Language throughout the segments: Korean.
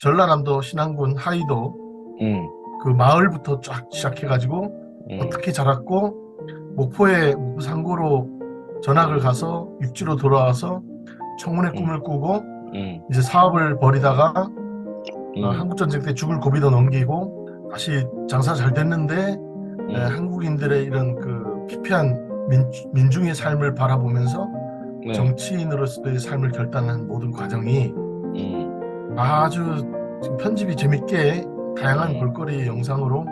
전라남도 신안군 하이도 음, 그 마을부터 쫙 시작해가지고 음, 어떻게 자랐고 목포에 상고로 전학을 가서 육지로 돌아와서 청운의 꿈을 음, 꾸고 음, 이제 사업을 벌이다가 음, 한국전쟁 때 죽을 고비도 넘기고 다시 장사 잘 됐는데 음, 한국인들의 이런 그 피폐한 민중의 삶을 바라보면서 네, 정치인으로서의 삶을 결단한 모든 과정이 음, 아주 지금 편집이 재밌게 다양한 음, 볼거리 영상으로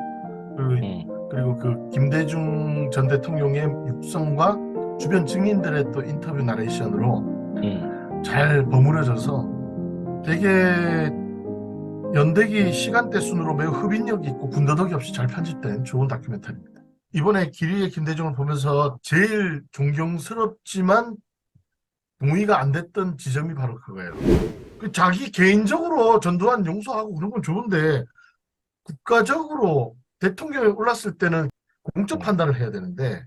음, 그리고 그 김대중 전 대통령의 육성과 주변 증인들의 또 인터뷰 나레이션으로 음, 잘 버무려져서 되게 연대기 시간대 순으로 매우 흡인력 있고 군더더기 없이 잘 편집된 좋은 다큐멘터리입니다. 이번에 길이의 김대중을 보면서 제일 존경스럽지만 동의가 안 됐던 지점이 바로 그거예요. 그 자기 개인적으로 전두환 용서하고 그런 건 좋은데 국가적으로 대통령에 올랐을 때는 공적 음, 판단을 해야 되는데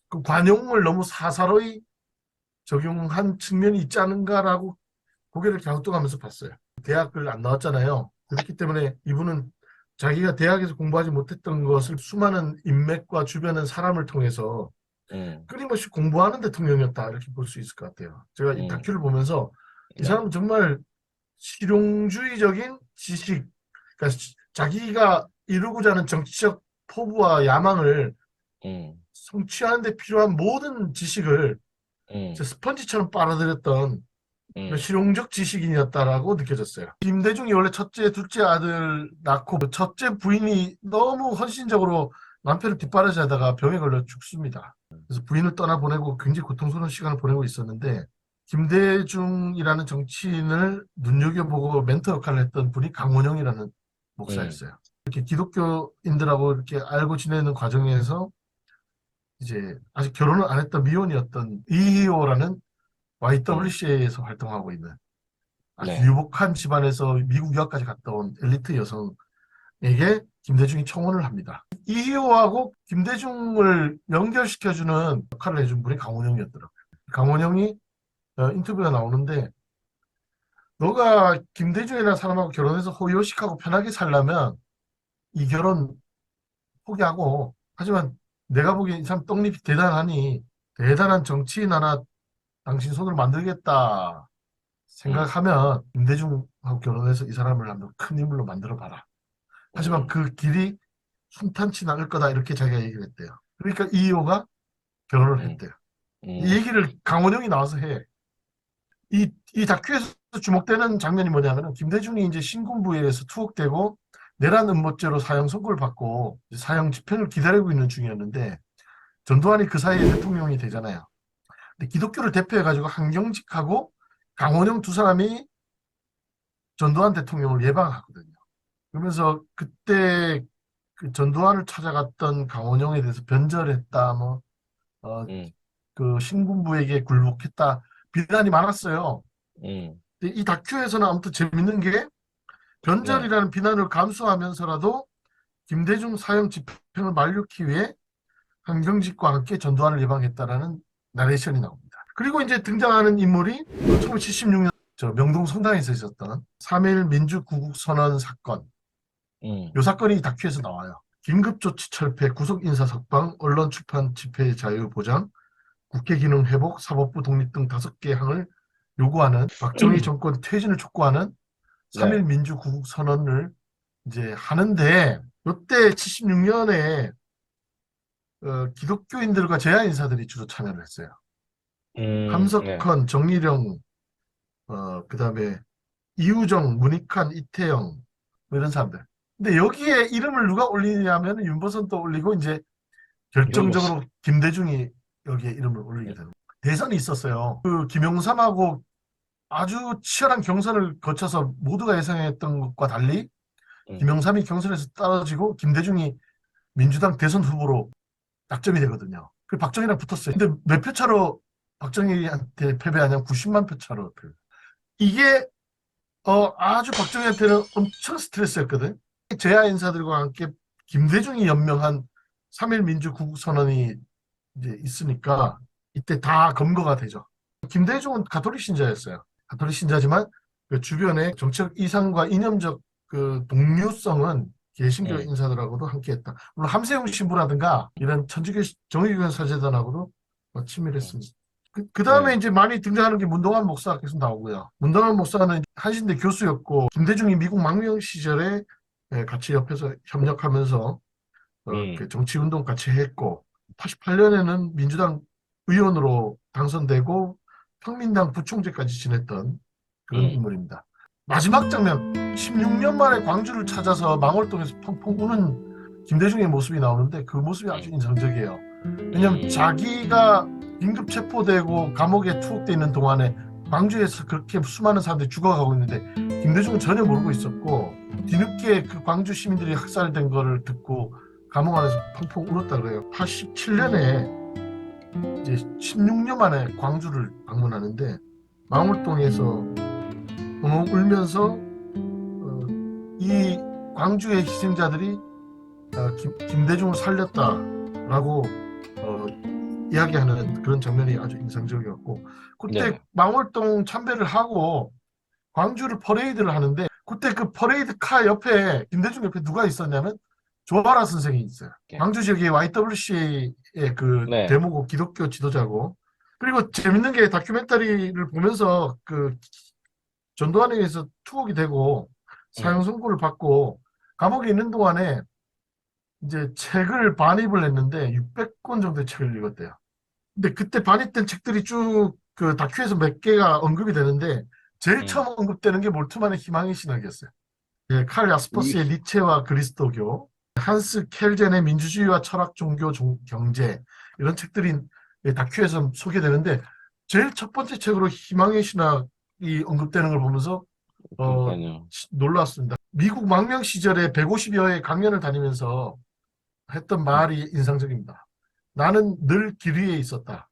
그 관용을 너무 사사로이 적용한 측면이 있지 않은가라고 고개를 갸우뚱하면서 봤어요. 대학을 안 나왔잖아요. 그렇기 때문에 이분은 자기가 대학에서 공부하지 못했던 것을 수많은 인맥과 주변의 사람을 통해서 음, 끊임없이 공부하는 대통령이었다 이렇게 볼 수 있을 것 같아요. 제가 이 음, 다큐를 보면서 이 네, 사람은 정말 실용주의적인 지식, 그러니까 자기가 이루고자 하는 정치적 포부와 야망을 음, 성취하는 데 필요한 모든 지식을 음, 스펀지처럼 빨아들였던 음, 실용적 지식인이었다라고 느껴졌어요. 김대중이 원래 첫째, 둘째 아들 낳고 첫째 부인이 너무 헌신적으로 남편을 뒷바라지하다가 병에 걸려 죽습니다. 그래서 부인을 떠나보내고 굉장히 고통스러운 시간을 보내고 있었는데 김대중이라는 정치인을 눈여겨보고 멘토 역할을 했던 분이 강원영이라는 음, 목사였어요. 이렇게 기독교인들하고 이렇게 알고 지내는 과정에서 이제 아직 결혼을 안 했던 미혼이었던 이희호라는 음, YWCA에서 활동하고 있는 아주 네, 유복한 집안에서 미국 유학까지 갔다 온 엘리트 여성에게 김대중이 청혼을 합니다. 이희호하고 김대중을 연결시켜주는 역할을 해준 분이 강원영이었더라고요. 강원영이 인터뷰가 나오는데 너가 김대중이라는 사람하고 결혼해서 호의호식하고 편하게 살려면 이 결혼 포기하고 하지만 내가 보기엔 이 사람 떡잎이 대단하니 대단한 정치인 하나 당신 손으로 만들겠다 음, 생각하면 김대중하고 결혼해서 이 사람을 한번 큰 인물로 만들어 봐라. 하지만 음, 그 길이 순탄치 않을 거다 이렇게 자기가 얘기를 했대요. 그러니까 이효가 결혼을 음, 했대요. 이 음, 얘기를 강원영이 나와서 해. 이 다큐에서 주목되는 장면이 뭐냐면 김대중이 이제 신군부에서 투옥되고 내란 음모죄로 사형 선고를 받고 사형 집행을 기다리고 있는 중이었는데 전두환이 그 사이에 대통령이 되잖아요. 근데 기독교를 대표해가지고 한경직하고 강원영 두 사람이 전두환 대통령을 예방하거든요. 그러면서 그때 그 전두환을 찾아갔던 강원영에 대해서 변절했다, 뭐, 어, 음, 그 신군부에게 굴복했다, 비난이 많았어요. 음, 근데 이 다큐에서는 아무튼 재밌는 게 네, 변절이라는 비난을 감수하면서라도 김대중 사형 집행을 만류키 위해 한경직과 함께 전두환을 예방했다라는 나레이션이 나옵니다. 그리고 이제 등장하는 인물이 1976년 저 명동 성당에서 있었던 3.1 민주구국선언 사건. 음, 이 사건이 다큐에서 나와요. 긴급조치 철폐, 구속인사 석방, 언론 출판 집회 자유 보장, 국회 기능 회복, 사법부 독립 등 5개 항을 요구하는 박정희 정권 퇴진을 촉구하는 3.1 네, 민주구국 선언을 이제 하는데 이때 76년에 기독교인들과 제야 인사들이 주로 참여를 했어요. 네, 함석헌, 정일영, 그다음에 이우정, 문익환, 이태영 뭐 이런 사람들. 근데 여기에 이름을 누가 올리냐면 윤보선도 올리고 이제 이름버스, 결정적으로 김대중이 여기에 이름을 올리게 되는 거예요. 대선이 있었어요. 그 김영삼하고 아주 치열한 경선을 거쳐서 모두가 예상했던 것과 달리 음, 김영삼이 경선에서 떨어지고 김대중이 민주당 대선 후보로 낙점이 되거든요. 그 박정희랑 붙었어요. 근데 몇 표 차로 박정희한테 패배하냐면 90만 표 차로 패배. 이게 아주 박정희한테는 엄청 스트레스였거든. 제야 인사들과 함께 김대중이 연명한 3.1 민주구국선언이 이제 있으니까 이때 다 검거가 되죠. 김대중은 가톨릭 신자였어요. 가톨릭 신자지만 그 주변에 정치적 이상과 이념적 그 동료성은 개신교 음, 인사들하고도 함께했다. 물론 함세웅 신부라든가 이런 천주교 정의교회 사제단하고도 음, 친밀했습니다. 그 다음에 네, 이제 많이 등장하는 게 문동환 목사 계속 나오고요. 문동환 목사는 한신대 교수였고 김대중이 미국 망명 시절에 같이 옆에서 협력하면서 그 음, 정치운동 같이 했고 88년에는 민주당 의원으로 당선되고 평민당 부총재까지 지냈던 그런 음, 인물입니다. 마지막 장면 16년 만에 광주를 찾아서 망월동에서 펑펑 우는 김대중의 모습이 나오는데 그 모습이 아주 음, 인상적이에요. 왜냐하면 음, 자기가 긴급 체포되고 감옥에 투옥돼 있는 동안에 광주에서 그렇게 수많은 사람들이 죽어가고 있는데 김대중은 전혀 모르고 있었고 뒤늦게 그 광주 시민들이 학살된 거를 듣고 감옥 안에서 펑펑 울었다 그래요. 87년에 이제 16년 만에 광주를 방문하는데 망울동에서 엉엉 울면서 이 광주의 희생자들이 김대중을 살렸다라고 어, 이야기하는 그런 장면이 아주 인상적이었고 그때 네, 망월동 참배를 하고 광주를 퍼레이드를 하는데 그때 그 퍼레이드 카 옆에 김대중 옆에 누가 있었냐면 조아라 선생이 있어요. 예, 광주 지역의 YWCA의 그 네, 대모고 기독교 지도자고 그리고 재밌는 게 다큐멘터리를 보면서 그 전두환에 의해서 투옥이 되고 사형 음, 선고를 받고 감옥에 있는 동안에 이제 책을 반입을 했는데 600권 정도의 책을 읽었대요. 근데 그때 반입된 책들이 쭉 그 다큐에서 몇 개가 언급이 되는데 제일 음, 처음 언급되는 게 몰트만의 희망의 신학이었어요. 예, 칼 이, 야스퍼스의 니체와 그리스도교, 한스 켈젠의 민주주의와 철학, 종교, 경제 이런 책들이 다큐에서 소개되는데 제일 첫 번째 책으로 희망의 신학이 언급되는 걸 보면서 어, 그러니까요. 놀랐습니다. 미국 망명 시절에 150여회 강연을 다니면서 했던 말이 인상적입니다. 나는 늘 길 위에 있었다.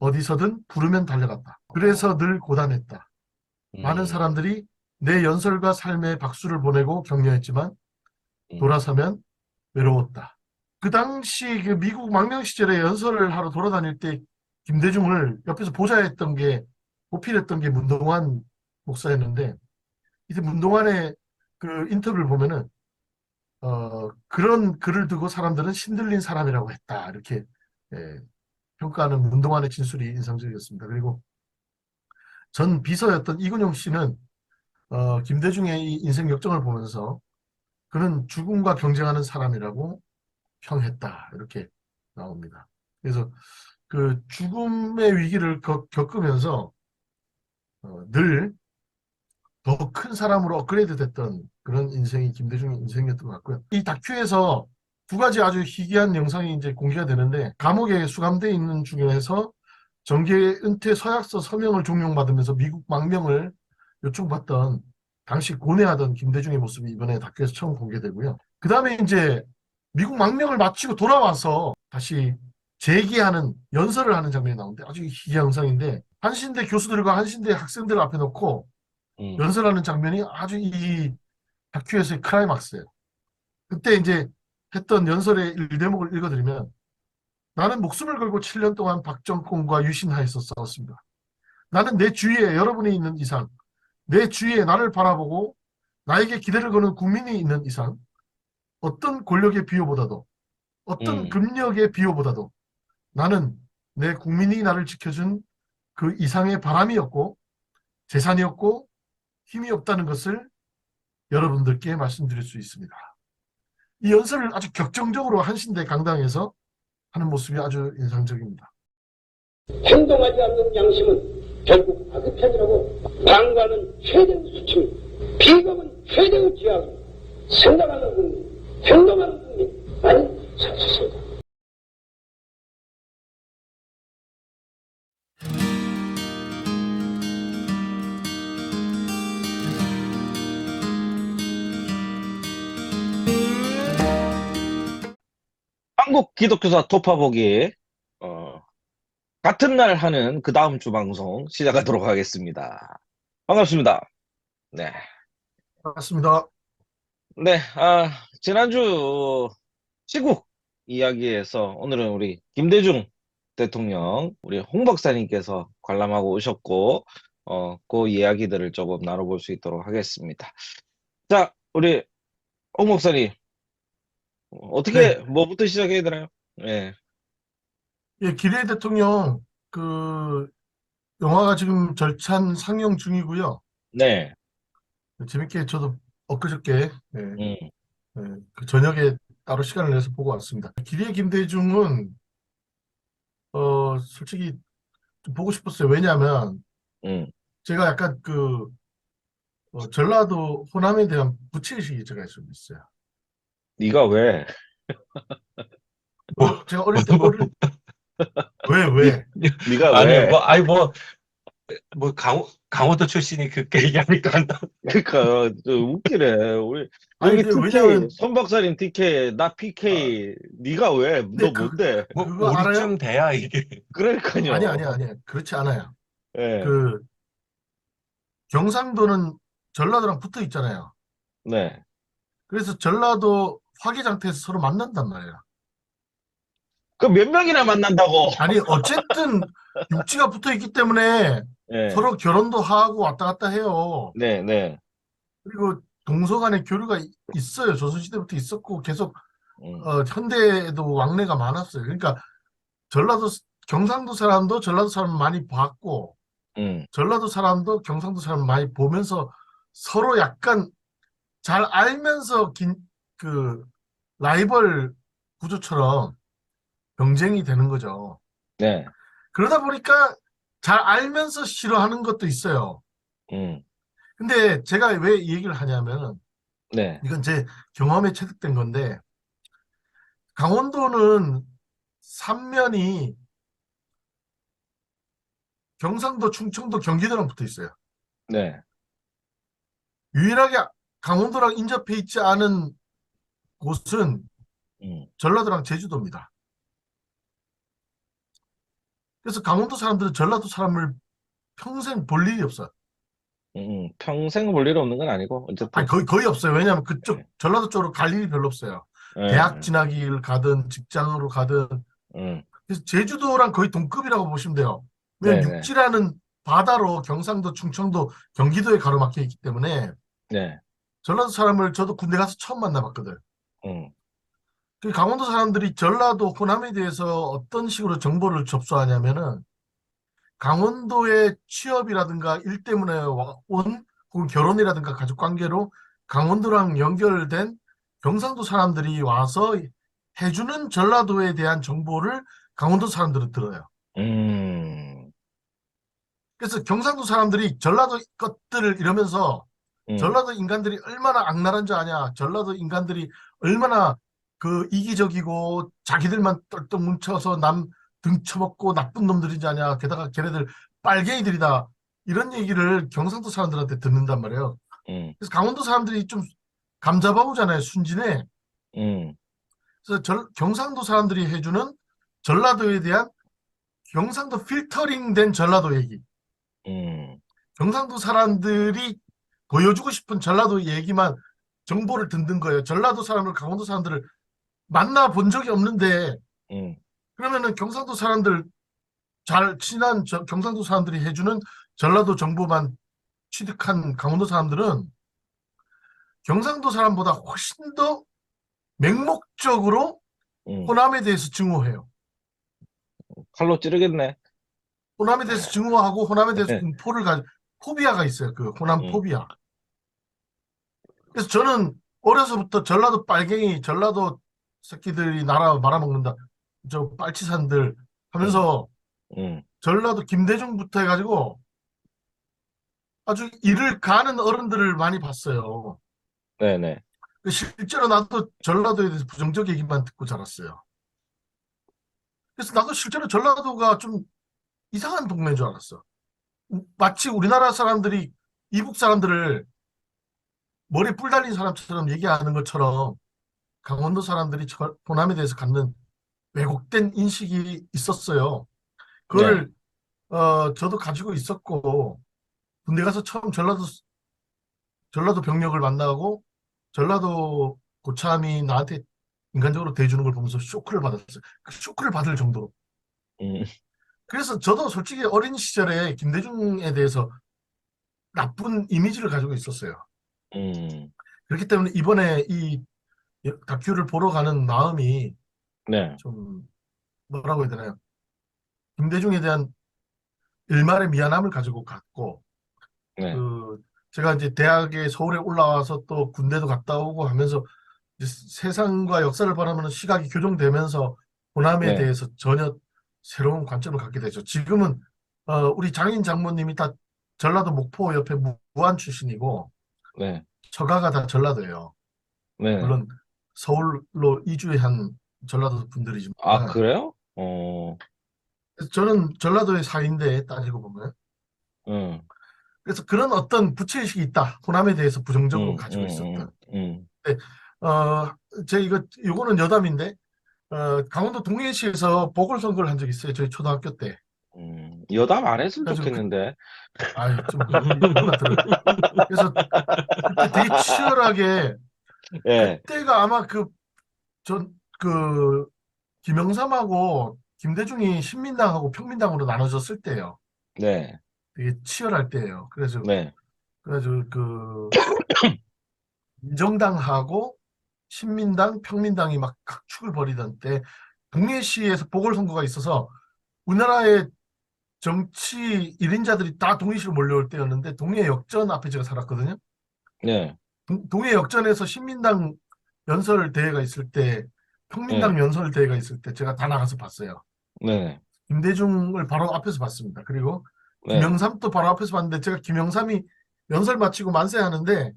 어디서든 부르면 달려갔다. 그래서 어, 늘 고단했다. 많은 음, 사람들이 내 연설과 삶에 박수를 보내고 격려했지만 음, 돌아서면 외로웠다. 그 당시 그 미국 망명 시절에 연설을 하러 돌아다닐 때 김대중을 옆에서 보좌했던 게 보필했던 게 문동환 목사였는데 이제 문동환의 그 인터뷰를 보면은 그런 글을 두고 사람들은 신들린 사람이라고 했다 이렇게 예, 평가하는 문동환의 진술이 인상적이었습니다. 그리고 전 비서였던 이근용 씨는 김대중의 이 인생 역정을 보면서 그는 죽음과 경쟁하는 사람이라고 평했다 이렇게 나옵니다. 그래서 그 죽음의 위기를 겪으면서 늘 더 큰 사람으로 업그레이드 됐던 그런 인생이 김대중의 인생이었던 것 같고요. 이 다큐에서 두 가지 아주 희귀한 영상이 이제 공개가 되는데 감옥에 수감돼 있는 중에서 정계 은퇴 서약서 서명을 종용받으면서 미국 망명을 요청받던 당시 고뇌하던 김대중의 모습이 이번에 다큐에서 처음 공개되고요. 그 다음에 이제 미국 망명을 마치고 돌아와서 다시 재기하는 연설을 하는 장면이 나오는데 아주 희귀한 영상인데 한신대 교수들과 한신대 학생들을 앞에 놓고 음, 연설하는 장면이 아주 이 다큐에서의 클라이막스예요. 그때 이제 했던 연설의 일대목을 읽어드리면 나는 목숨을 걸고 7년 동안 박정권과 유신하에서 싸웠습니다. 나는 내 주위에 여러분이 있는 이상, 내 주위에 나를 바라보고 나에게 기대를 거는 국민이 있는 이상, 어떤 권력의 비호보다도, 어떤 음, 금력의 비호보다도 나는 내 국민이 나를 지켜준 그 이상의 바람이었고, 재산이었고, 힘이 없다는 것을 여러분들께 말씀드릴 수 있습니다. 이 연설을 아주 격정적으로 한신대 강당에서 하는 모습이 아주 인상적입니다. 행동하지 않는 양심은 결국 악의 편이라고. 방관은 최대의 수치입니다. 비겁은 최대의 죄악입니다. 생각하는 국민, 행동하는 국민, 아니 사수입니다. 한국 기독교사 돌파보기, 어, 같은 날 하는 그 다음 주 방송 시작하도록 하겠습니다. 반갑습니다. 네. 반갑습니다. 네, 지난주 시국 이야기에서 오늘은 우리 김대중 대통령, 우리 홍 박사님께서 관람하고 오셨고, 그 이야기들을 조금 나눠볼 수 있도록 하겠습니다. 자, 우리 옥 목사님, 네. 어떻게, 뭐부터 시작해야 되나요? 예, 예, 기레 대통령 그 영화가 지금 절찬 상영 중이고요. 네, 재밌게 저도 엊그저께 예, 음, 그 저녁에 따로 시간을 내서 보고 왔습니다. 기리의 김대중은 솔직히 좀 보고 싶었어요. 왜냐하면 음. 제가 약간 전라도 호남에 대한 부채의식이 제가 좀 있어요. 네가 왜? 제가 어릴 때 뭐, 왜 네, 왜? 네가 아니, 왜? 강원도 출신이 그렇게 얘기하니까. 그러니까 좀 웃기네. 우리 아니 여기 근데 TK, 왜냐면 손 박사님 TK, 나 아, PK, 네가 왜? 근데 너 뭔데? 그거 알아요? 우리쯤 돼야 이게. 그러니까요. 아니 그렇지 않아요. 예, 그 경상도는 전라도랑 붙어 있잖아요. 네. 그래서 전라도 화기장터에서 서로 만난단 말이에요. 그 몇 명이나 만난다고? 아니, 어쨌든 육지가 붙어 있기 때문에 예, 서로 결혼도 하고 왔다 갔다 해요. 네, 네. 그리고 동서 간의 교류가 있어요. 조선시대부터 있었고 계속 음, 현대에도 왕래가 많았어요. 그러니까 전라도, 경상도 사람도 전라도 사람 많이 봤고 음, 전라도 사람도 경상도 사람 많이 보면서 서로 약간 잘 알면서 그 라이벌 구조처럼 경쟁이 되는 거죠. 네, 그러다 보니까 잘 알면서 싫어하는 것도 있어요. 음, 근데 제가 왜 이 얘기를 하냐면 네, 이건 제 경험에 체득된 건데 강원도는 삼면이 경상도, 충청도, 경기도랑 붙어 있어요. 네. 유일하게 강원도랑 인접해 있지 않은 곳은 음, 전라도랑 제주도입니다. 그래서 강원도 사람들은 전라도 사람을 평생 볼 일이 없어요. 평생 볼 일 없는 건 아니고, 아니, 어쨌든. 거의 없어요. 왜냐하면 그쪽 예, 전라도 쪽으로 갈 일이 별로 없어요. 대학 예, 진학을 가든 직장으로 가든. 음, 그래서 제주도랑 거의 동급이라고 보시면 돼요. 왜냐면 네, 네, 육지라는 바다로 경상도, 충청도, 경기도에 가로막혀 있기 때문에 네, 전라도 사람을 저도 군대 가서 처음 만나봤거든. 음, 그 강원도 사람들이 전라도 호남에 대해서 어떤 식으로 정보를 접수하냐면은 강원도의 취업이라든가 일 때문에 온 혹은 결혼이라든가 가족 관계로 강원도랑 연결된 경상도 사람들이 와서 해주는 전라도에 대한 정보를 강원도 사람들은 들어요. 음, 그래서 경상도 사람들이 전라도 것들을 이러면서 음, 전라도 인간들이 얼마나 악랄한 줄 아냐. 전라도 인간들이 얼마나 이기적이고 자기들만 똘똘 뭉쳐서 남 등쳐먹고 나쁜 놈들이지 아냐. 게다가 걔네들 빨갱이들이다. 이런 얘기를 경상도 사람들한테 듣는단 말이에요. 음, 그래서 강원도 사람들이 좀 감잡아오잖아요. 순진해. 음, 그래서 경상도 사람들이 해주는 전라도에 대한 경상도 필터링된 전라도 얘기. 음, 경상도 사람들이 보여주고 싶은 전라도 얘기만 정보를 듣는 거예요. 전라도 사람을 강원도 사람들을 만나본 적이 없는데 음, 그러면은 경상도 사람들 잘 친한 경상도 사람들이 해주는 전라도 정보만 취득한 강원도 사람들은 경상도 사람보다 훨씬 더 맹목적으로 음. 호남에 대해서 증오해요. 칼로 찌르겠네. 호남에 대해서 증오하고 호남에 대해서 공포를 포비아가 있어요. 그 호남 음, 포비아. 그래서 저는 어려서부터 전라도 빨갱이, 전라도 새끼들이 나라 말아먹는다. 저 빨치산들 음, 하면서 음, 전라도 김대중부터 해가지고 아주 이를 가는 어른들을 많이 봤어요. 네네. 실제로 나도 전라도에 대해서 부정적 얘기만 듣고 자랐어요. 그래서 나도 실제로 전라도가 좀 이상한 동네인 줄 알았어. 마치 우리나라 사람들이 이북 사람들을 머리에 뿔 달린 사람처럼 얘기하는 것처럼 강원도 사람들이 호남에 대해서 갖는 왜곡된 인식이 있었어요. 네. 그거를 저도 가지고 있었고 군대 가서 처음 전라도 병력을 만나고 전라도 고참이 나한테 인간적으로 대해주는 걸 보면서 쇼크를 받았어요. 그 쇼크를 받을 정도로. 음, 그래서 저도 솔직히 어린 시절에 김대중에 대해서 나쁜 이미지를 가지고 있었어요. 음, 그렇기 때문에 이번에 이 다큐를 보러 가는 마음이 네, 좀 뭐라고 해야 되나요? 김대중에 대한 일말의 미안함을 가지고 갔고, 네, 그 제가 이제 대학에 서울에 올라와서 또 군대도 갔다 오고 하면서 이제 세상과 역사를 바라보는 시각이 교정되면서 호남에 네, 대해서 전혀 새로운 관점을 갖게 되죠. 지금은 우리 장인 장모님이 다 전라도 목포 옆에 무안 출신이고 네, 처가가 다 전라도예요. 네. 물론 서울로 이주한 전라도 분들이지만 아, 그래요? 그래서 저는 전라도의 사인데 따지고 보면 음, 그래서 그런 어떤 부채의식이 있다. 호남에 대해서 부정적으로 가지고 있었다. 음. 네, 제 이거는 여담인데 강원도 동해시에서 보궐선거를 한 적이 있어요. 저희 초등학교 때. 여담 안 했으면 그래가지고 좋겠는데. 아이 좀 누가 들어요. 그래서 그때 되게 치열하게 예, 그때가 아마 그 김영삼하고 김대중이 신민당하고 평민당으로 나눠졌을 때예요. 네, 되게 치열할 때예요. 네, 그래가지고 그 민정당하고 신민당, 평민당이 막 각축을 벌이던 때 동해시에서 보궐선거가 있어서 우리나라의 정치 1인자들이 다 동해시로 몰려올 때였는데 동해 역전 앞에 제가 살았거든요. 네, 동해 역전에서 신민당 연설 대회가 있을 때, 평민당 네, 연설 대회가 있을 때 제가 다 나가서 봤어요. 네, 김대중을 바로 앞에서 봤습니다. 그리고 네, 김영삼도 바로 앞에서 봤는데 제가 김영삼이 연설 마치고 만세하는데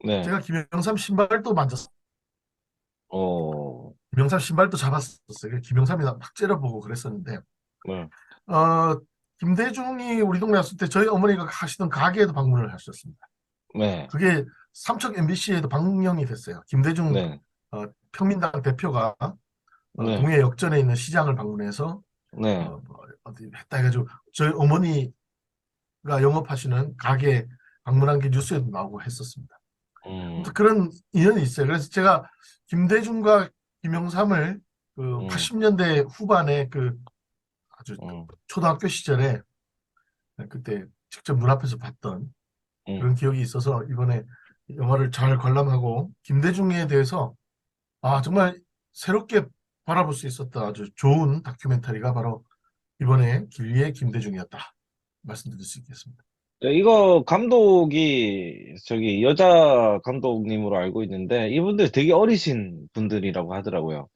네, 제가 김영삼 신발도 만졌어요. 어, 김영삼 신발도 잡았었어요. 김영삼이 막 째려보고 그랬었는데 네, 어, 김대중이 우리 동네 왔을 때 저희 어머니가 하시던 가게에도 방문을 하셨습니다. 네, 그게 삼척 MBC에도 방영이 됐어요. 김대중 네, 평민당 대표가 네, 동해 역전에 있는 시장을 방문해서 네, 뭐 어디 했다 해가지고 저희 어머니가 영업하시는 가게 방문한 게 뉴스에도 나오고 했었습니다. 아무튼 음, 그런 인연이 있어요. 그래서 제가 김대중과 김영삼을 그 음, 80년대 후반에 그 아주 음, 초등학교 시절에 그때 직접 눈앞에서 봤던 음. 그런 기억이 있어서 이번에 영화를 잘 관람하고 김대중에 대해서 정말 새롭게 바라볼 수 있었던 아주 좋은 다큐멘터리가 바로 이번에 길리의 김대중이었다. 말씀드릴 수 있겠습니다. 이거 감독이 저기 여자 감독님으로 알고 있는데 이분들 되게 어리신 분들이라고 하더라고요.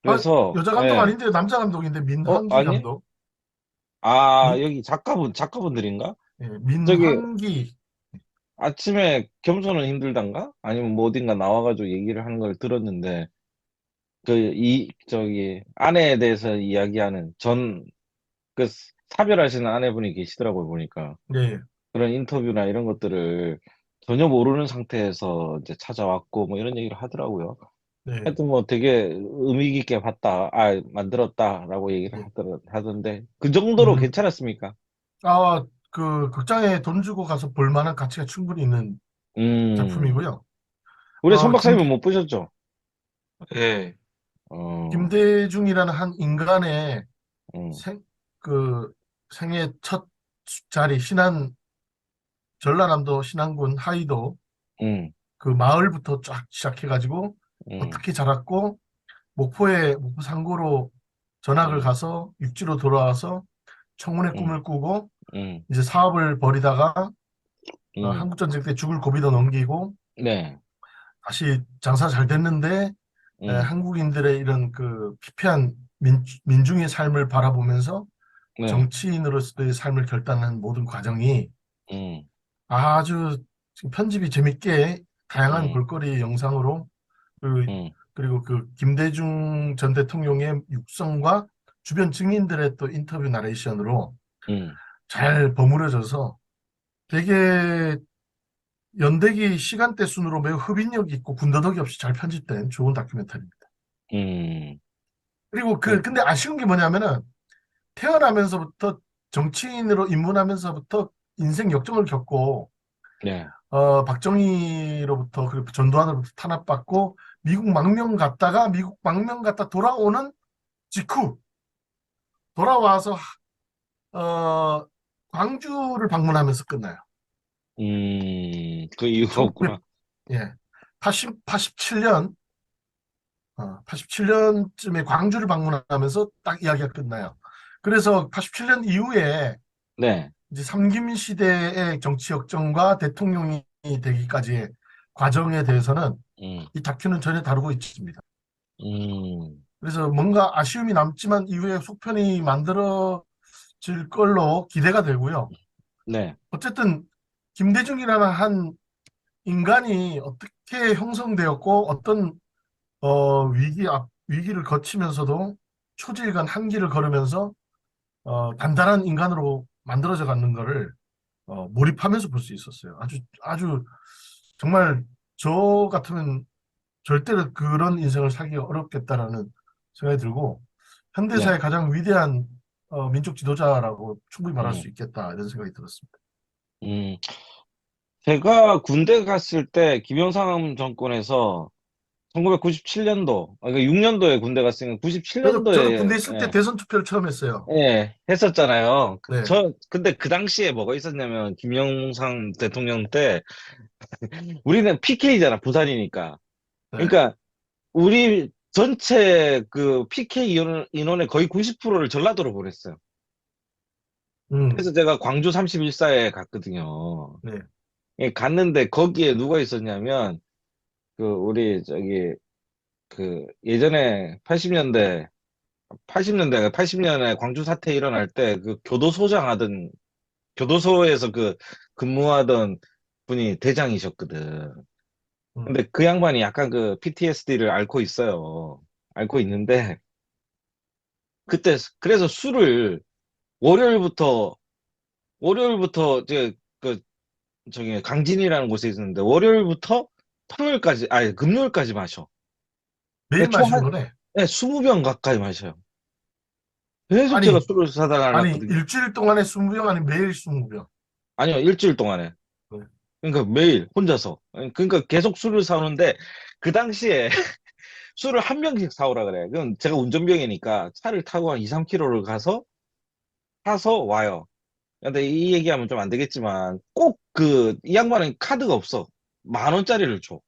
그래서 여자 감독 예. 아닌데 남자 감독인데 민항기 아니? 감독. 아, 민, 여기 작가분들인가? 예, 저기 민항기. 아침에 겸손은 힘들단가? 아니면 뭐 어딘가 나와가지고 얘기를 하는 걸 들었는데 저기 아내에 대해서 이야기하는 그 사별하시는 아내분이 계시더라고요, 보니까. 네, 그런 인터뷰나 이런 것들을 전혀 모르는 상태에서 이제 찾아왔고 뭐 이런 얘기를 하더라고요. 네, 하여튼 뭐 되게 의미 깊게 만들었다라고 얘기를 네. 하던데 그 정도로 음, 괜찮았습니까? 그 극장에 돈 주고 가서 볼 만한 가치가 충분히 있는 음, 작품이고요. 우리 선 김, 박사님은 못 보셨죠? 예. 어, 김대중이라는 한 인간의 음, 생, 그 생애 첫 자리, 전라남도 신안군 하이도 음, 그 마을부터 쫙 시작해가지고 음, 어떻게 자랐고 목포 상구로 전학을 음, 가서 육지로 돌아와서 청운의 음, 꿈을 꾸고 음, 이제 사업을 벌이다가 음, 한국전쟁 때 죽을 고비도 넘기고 네, 다시 장사 잘 됐는데 음, 한국인들의 이런 그 피폐한 민중의 삶을 바라보면서 네, 정치인으로서의 삶을 결단한 모든 과정이 음, 아주 지금 편집이 재밌게 다양한 음, 볼거리 영상으로 그- 음, 그리고 그 김대중 전 대통령의 육성과 주변 증인들의 또 인터뷰 나레이션으로 음, 잘 버무려져서 되게 연대기 시간대 순으로 매우 흡인력 있고 군더더기 없이 잘 편집된 좋은 다큐멘터리입니다. 음, 그리고 그, 근데 아쉬운 게 뭐냐면은 태어나면서부터 정치인으로 입문하면서부터 인생 역정을 겪고 네, 박정희로부터 그리고 전두환으로부터 탄압받고 미국 망명 갔다 돌아오는 직후 돌아와서 어, 광주를 방문하면서 끝나요. 그 이유가 없구나. 예. 87년, 87년쯤에 광주를 방문하면서 딱 이야기가 끝나요. 그래서 87년 이후에 네. 이제 삼김 시대의 정치 역정과 대통령이 되기까지의 과정에 대해서는 음, 이 다큐는 전혀 다루고 있습니다. 음, 그래서 뭔가 아쉬움이 남지만 이후에 속편이 만들어질 걸로 기대가 되고요. 네. 어쨌든 김대중이라는 한 인간이 어떻게 형성되었고 어떤 위기를 거치면서도 초질간 한기를 걸으면서 단단한 인간으로 만들어져 가는 거를 몰입하면서 볼 수 있었어요. 아주 정말 저 같으면 절대로 그런 인생을 살기가 어렵겠다라는 생각이 들고 네. 현대사의 가장 위대한 민족 지도자라고 충분히 말할 음, 수 있겠다 이런 생각이 들었습니다. 음. 제가 군대 갔을 때 김영삼 정권에서 1997년도, 그러니까 6년도에 군대 갔으니까 저도 군대 97년도에 있을 때 대선 투표를 처음 했어요. 했었잖아요. 네, 근데 그 당시에 뭐가 있었냐면 김영삼 대통령 때 우리는 PK잖아, 부산이니까. 네, 그러니까 우리 전체 그 PK 인원의 거의 90%를 전라도로 보냈어요. 음, 그래서 제가 광주 31사에 갔거든요. 네, 갔는데 거기에 누가 있었냐면 그 우리 저기 그 예전에 80년대 80년에 광주 사태 일어날 때 그 교도소장 하던 교도소에서 그 근무하던 분이 대장이셨거든. 음, 근데 그 양반이 약간 그 PTSD를 앓고 있어요. 앓고 있는데 그때 그래서 술을 월요일부터 월요일부터 이제 그 저기 강진이라는 곳에 있었는데 월요일부터 토요일까지 아니 금요일까지 마셔. 매일 마시는 총한 거네. 20병 가까이 마셔요. 계속 제가 아니, 술을 사다 아니 놨거든요. 일주일 동안에 20병 아니 매일 20병. 아니요, 일주일 동안에. 네. 그러니까 매일 혼자서. 그러니까 계속 술을 사오는데 그 당시에 술을 한 병씩 사오라 그래. 그럼 제가 운전병이니까 차를 타고 한 2, 3km를 가서 사서 와요. 근데 이 얘기하면 좀 안 되겠지만 꼭 이 양반은 카드가 없어. 10,000원짜리를 줘.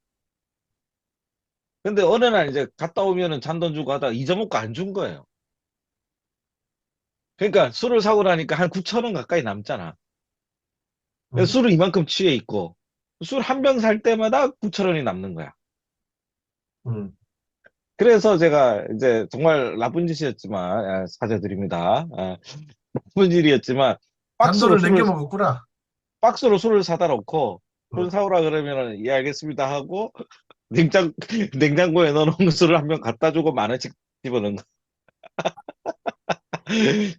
근데 어느 날 이제 갔다 오면은 잔돈 주고 하다가 잊어먹고 안 준 거예요. 그러니까 술을 사고 나니까 한 9,000원 가까이 남잖아. 그래서 음, 술을 이만큼 취해 있고 술 한 병 살 때마다 9,000원이 남는 거야. 음. 그래서 제가 이제 정말 나쁜 짓이었지만 사죄드립니다. 나쁜 일이었지만 박스로 잔돈을 술을 남겨 먹었구나. 박스로 술을 사다 놓고 술 어. 사오라 그러면은 예 알겠습니다 하고 냉장 냉장고에 넣어놓은 술을 한 병 갖다 주고 10,000원씩 집어넣은 거.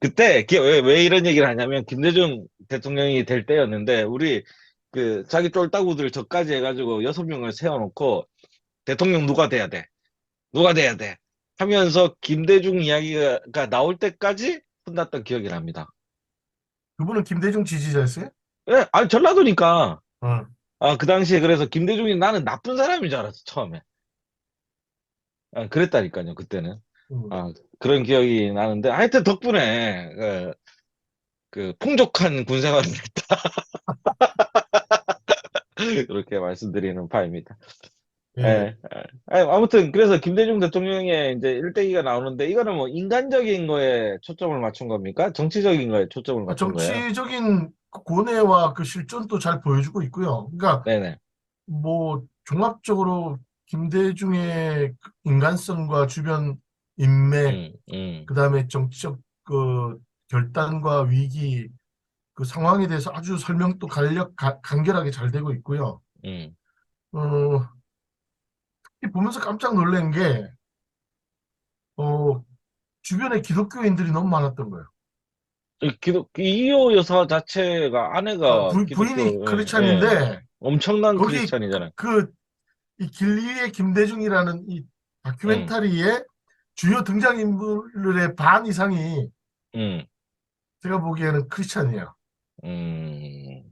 그때 왜 이런 얘기를 하냐면 김대중 대통령이 될 때였는데 우리 그 자기 쫄따구들 저까지 해가지고 6명을 세워놓고 대통령 누가 돼야 돼? 누가 돼야 돼? 하면서 김대중 이야기가 나올 때까지 혼났던 기억이 납니다. 그분은 김대중 지지자였어요? 예, 아니 전라도니까. 어. 그 당시에 그래서 김대중이 나는 나쁜 사람인 줄 알았어, 처음에. 그랬다니까요, 그때는. 음. 그런 기억이 나는데, 하여튼 덕분에, 그 풍족한 군 생활을 했다. 그렇게 말씀드리는 바입니다. 예. 예. 아무튼, 그래서 김대중 대통령의 이제 일대기가 나오는데, 이거는 뭐 인간적인 거에 초점을 맞춘 겁니까? 정치적인 거에 초점을 맞춘 거예요? 정치적인 그 고뇌와 그 실존도 잘 보여주고 있고요. 그러니까 네네. 뭐 종합적으로 김대중의 그 인간성과 주변 인맥, 음, 음, 그다음에 정치적 그 결단과 위기 그 상황에 대해서 아주 설명도 간결하게 잘 되고 있고요. 음. 어, 특히 보면서 깜짝 놀란 게 주변에 기독교인들이 너무 많았던 거예요. 이효 여사 자체가 아내가 부인이 기독교, 크리스찬인데 엄청난 거기 크리스찬이잖아요. 이 길리의 김대중이라는 이 응, 다큐멘터리의 주요 등장인물의 반 이상이 응, 제가 보기에는 크리스찬이에요. 음.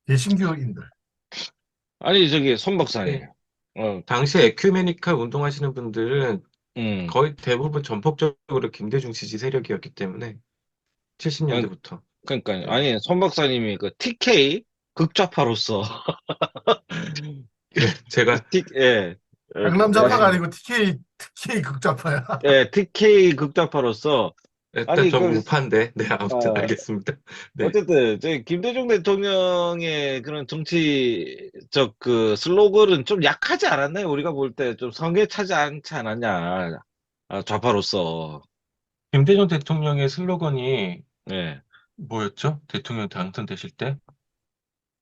개신교인들. 아니, 저기, 손 박사님. 당시에 에큐메니칼 운동하시는 분들은 음. 거의 대부분 전폭적으로 김대중 지지 세력이었기 때문에 아, 70년대부터. 그러니까요. 아니, 손 박사님이 그 TK, 극좌파로서 제가 예, 강남 좌파가 예, 아니고 TK 극좌파야. 예, TK 극좌파로서 일단 아니 좀 그 우파인데, 네, 아무튼 어, 알겠습니다. 네. 어쨌든 저희 김대중 대통령의 그런 정치적 그 슬로건은 좀 약하지 않았나요? 우리가 볼 때 좀 성에 차지 않지 않았냐? 좌파로서. 김대중 대통령의 슬로건이 예. 뭐였죠? 대통령 당선되실 때?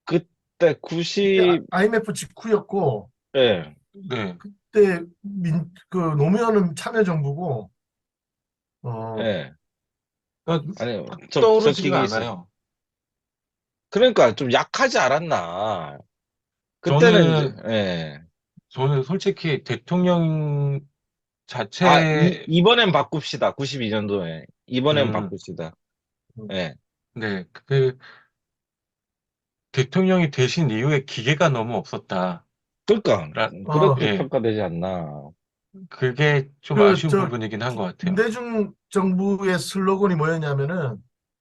그때 그때 90, IMF 직후였고 예, 네. 그때 그 노무현은 참여정부고 예. 그러니까 아니, 딱 저 떠오르지가 기억이 있어요. 않아요. 그러니까 좀 약하지 않았나. 그때는 이제, 저는, 예. 저는 솔직히 대통령 아, 자체, 이번엔 바꿉시다. 92년도에. 이번엔 음, 바꿉시다. 음. 예. 네. 그 대통령이 되신 이후에 기계가 너무 없었다. 그러니까, 어, 그렇게 예. 평가되지 않나. 그게 좀 그, 아쉬운 저, 부분이긴 한 것 같아요. 김대중 정부의 슬로건이 뭐였냐면은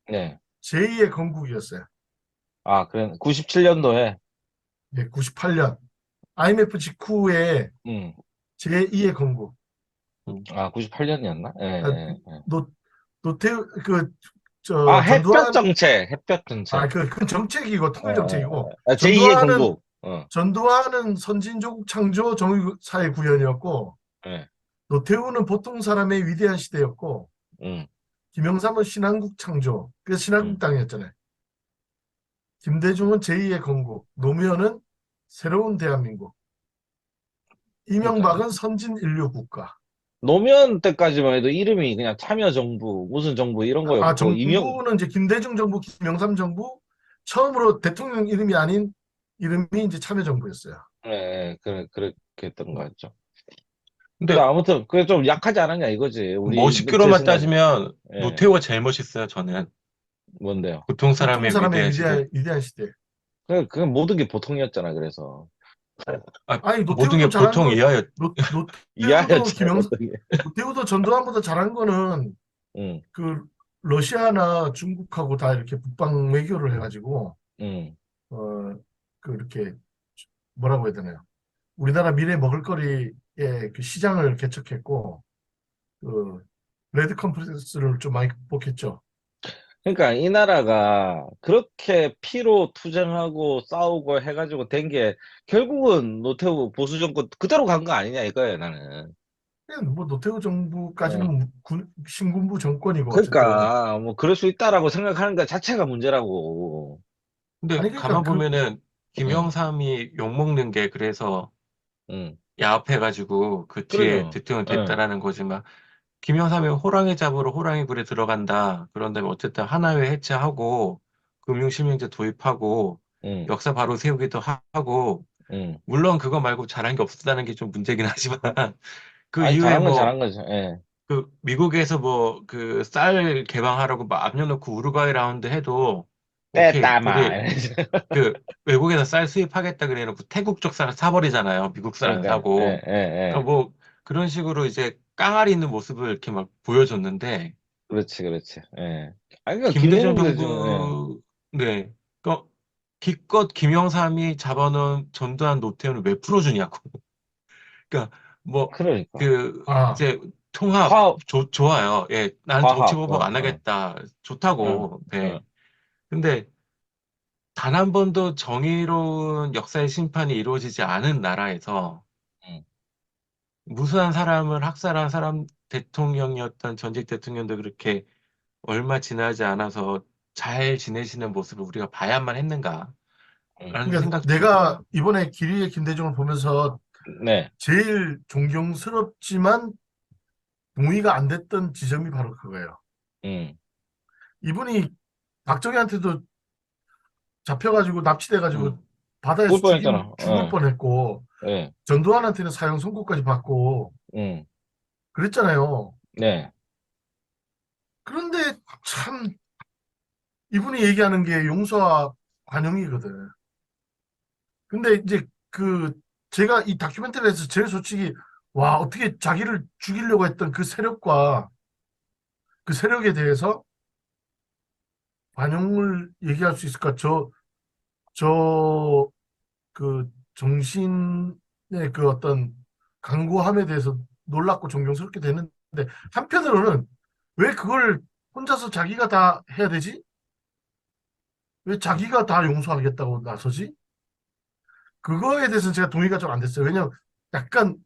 네. 제2의 건국이었어요. 아, 그래. 97년도에, 98년. IMF 직후에 음, 제2의 건국. 음. 98년이었나? 예, 아, 예, 예. 노, 노태우, 햇볕 전두환, 정책, 햇볕 정책. 그건 정책이고, 예, 통일 예, 정책이고, 예. 제2의 전두환은, 건국. 전두환은 선진조국 창조 정의사회 구현이었고, 예, 노태우는 보통 사람의 위대한 시대였고, 음, 김영삼은 신한국 창조, 그래서 음. 신한국당이었잖아요. 김대중은 제2의 건국, 노무현은 새로운 대한민국, 그러니까요. 이명박은 선진 인류 국가. 노무현 때까지만 해도 이름이 그냥 참여정부, 무슨 정부 이런 거였고, 정부는 이제 김대중 정부, 김영삼 정부, 처음으로 대통령 이름이 아닌 이름이 이제 참여정부였어요. 예, 예, 그렇게 했던 거 같죠. 근데 근데 아무튼, 그게 좀 약하지 않았냐 이거지. 제 멋있기로만 생각에. 따지면 예, 노태우가 제일 멋있어요, 저는. 뭔데요? 보통 보통 사람의 사람의 위대한 시대. 위대한 시대. 그냥 모든 게 보통이었잖아, 그래서. 아, 아니, 모든 게 보통 이하였, 노태우도 이해하였잖아, 어떤 게. 노태우도 전두환보다 잘한 거는 응, 그 러시아나 중국하고 다 이렇게 북방 외교를 해가지고 응. 어 이렇게 뭐라고 해야 되나요? 우리나라 미래 먹을거리의 그 시장을 개척했고 그 레드 컨퍼런스를 좀 많이 극복했죠. 그러니까 이 나라가 그렇게 피로 투쟁하고 싸우고 해가지고 된 게 결국은 노태우 보수 정권 그대로 간 거 아니냐 이거예요, 나는. 그냥 뭐 노태우 예. 정부까지는 신군부 정권이고 어쨌든 그러니까 뭐 그럴 수 있다라고 생각하는 것 자체가 문제라고. 근데 아니 그러니까 가만 보면은 응, 김영삼이 욕먹는 게 그래서 응. 야합해가지고 그 뒤에 그러죠. 대통령 예, 됐다라는 거지만 김영삼이 호랑이 잡으러 호랑이 굴에 들어간다. 그런 다음에 어쨌든 하나회 해체하고 금융실명제 도입하고 응, 역사 바로 세우기도 하고 응. 물론 그거 말고 잘한 게 없었다는 게 좀 문제긴 하지만 그 아니 이후에 잘한 건 뭐 잘한 거죠. 예. 그 미국에서 뭐 그 쌀 개방하라고 막 압력놓고 우루과이 라운드 해도 오케이 뺐다 마. 그게 그 외국에서 쌀 수입하겠다 그래놓고 태국 쪽 쌀 사버리잖아요. 미국 쌀 안 그러니까 예, 사고. 예, 예. 그러니까 뭐 그런 식으로 이제 깡알이 있는 모습을 이렇게 막 보여줬는데 그렇지, 그렇지. 예. 아니 그러니까 김대중 김대중 대중 예. 정부 네. 그 기껏 김영삼이 잡아놓은 전두환 노태우는 왜 풀어주냐고. 그러니까 뭐 그러니까 그 아 이제 통합 화합, 좋아요. 예, 나는 정치 화합, 보복 안 응, 하겠다. 응, 좋다고. 응, 네. 근데 단 한 번도 정의로운 역사의 심판이 이루어지지 않은 나라에서 응, 무수한 사람을 학살한 사람 대통령이었던 전직 대통령도 그렇게 얼마 지나지 않아서 잘 지내시는 모습을 우리가 봐야만 했는가라는 응. 그러니까 생각이 좀 내가 들어요. 이번에 길이의 김대중을 보면서 네, 제일 존경스럽지만 동의가 안 됐던 지점이 바로 그거예요. 응, 이분이 박정희한테도 잡혀가지고 납치돼가지고 음, 바다에서 죽을 뻔했잖아. 죽을 어, 뻔했고 예, 전두환한테는 사형 선고까지 받고 응, 그랬잖아요. 네, 그런데 참 이분이 얘기하는 게 용서와 관용이거든. 근데 이제 그 제가 이 다큐멘터리에서 제일 솔직히 와 어떻게 자기를 죽이려고 했던 그 세력과 그 세력에 대해서 관용을 얘기할 수 있을까? 저 그 정신의 그 어떤 강고함에 대해서 놀랍고 존경스럽게 되는데, 한편으로는 왜 그걸 혼자서 자기가 다 해야 되지? 왜 자기가 다 용서하겠다고 나서지? 그거에 대해서는 제가 동의가 좀 안 됐어요. 왜냐면 약간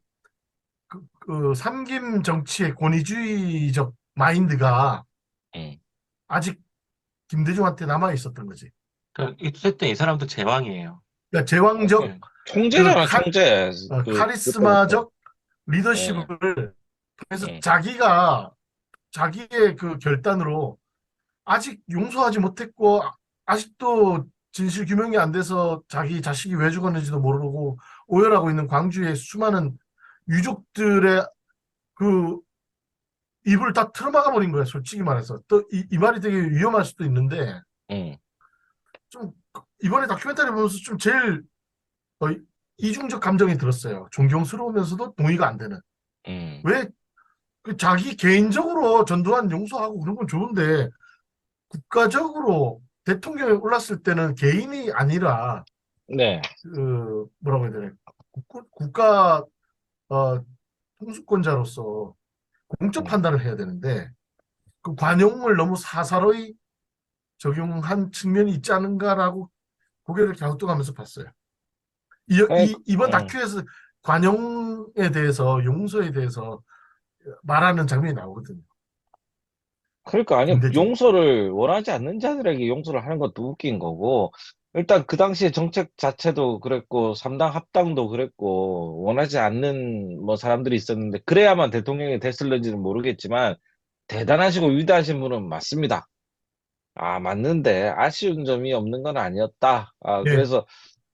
그 삼김 정치의 권위주의적 마인드가 음. 아직 김대중한테 남아 있었던 거지. 그러니까 어쨌든 이 사람도 제왕이에요. 그러니까 제왕적 예. 그 총재잖아, 총재. 그때부터. 카리스마적 예, 리더십을 통해서 예, 자기가 자기의 그 결단으로 아직 용서하지 못했고, 아직도 진실 규명이 안 돼서 자기 자식이 왜 죽었는지도 모르고 오열하고 있는 광주의 수많은 유족들의 그 입을 다 틀어막아 버린 거야, 솔직히 말해서. 또 이 말이 되게 위험할 수도 있는데, 음, 좀 이번에 다큐멘터리 보면서 좀 제일 어, 이중적 감정이 들었어요. 존경스러우면서도 동의가 안 되는. 음. 왜 그 자기 개인적으로 전두환 용서하고 그런 건 좋은데, 국가적으로 대통령에 올랐을 때는 개인이 아니라 네, 그 뭐라고 해야 되나, 국가 어, 통수권자로서 공적 음. 판단을 해야 되는데, 그 관용을 너무 사사로이 적용한 측면이 있지 않은가라고 고개를 갸우뚱하면서 봤어요. 그러니까, 이번 다큐에서 관용에 대해서, 용서에 대해서 말하는 장면이 나오거든요. 그러니까 아니 김대중. 용서를 원하지 않는 자들에게 용서를 하는 것도 웃긴 거고 일단 그 당시에 정책 자체도 그랬고 삼당 합당도 그랬고 원하지 않는 뭐 사람들이 있었는데 그래야만 대통령이 됐을는지는 모르겠지만 대단하시고 위대하신 분은 맞습니다. 아, 맞는데 아쉬운 점이 없는 건 아니었다. 아, 예, 그래서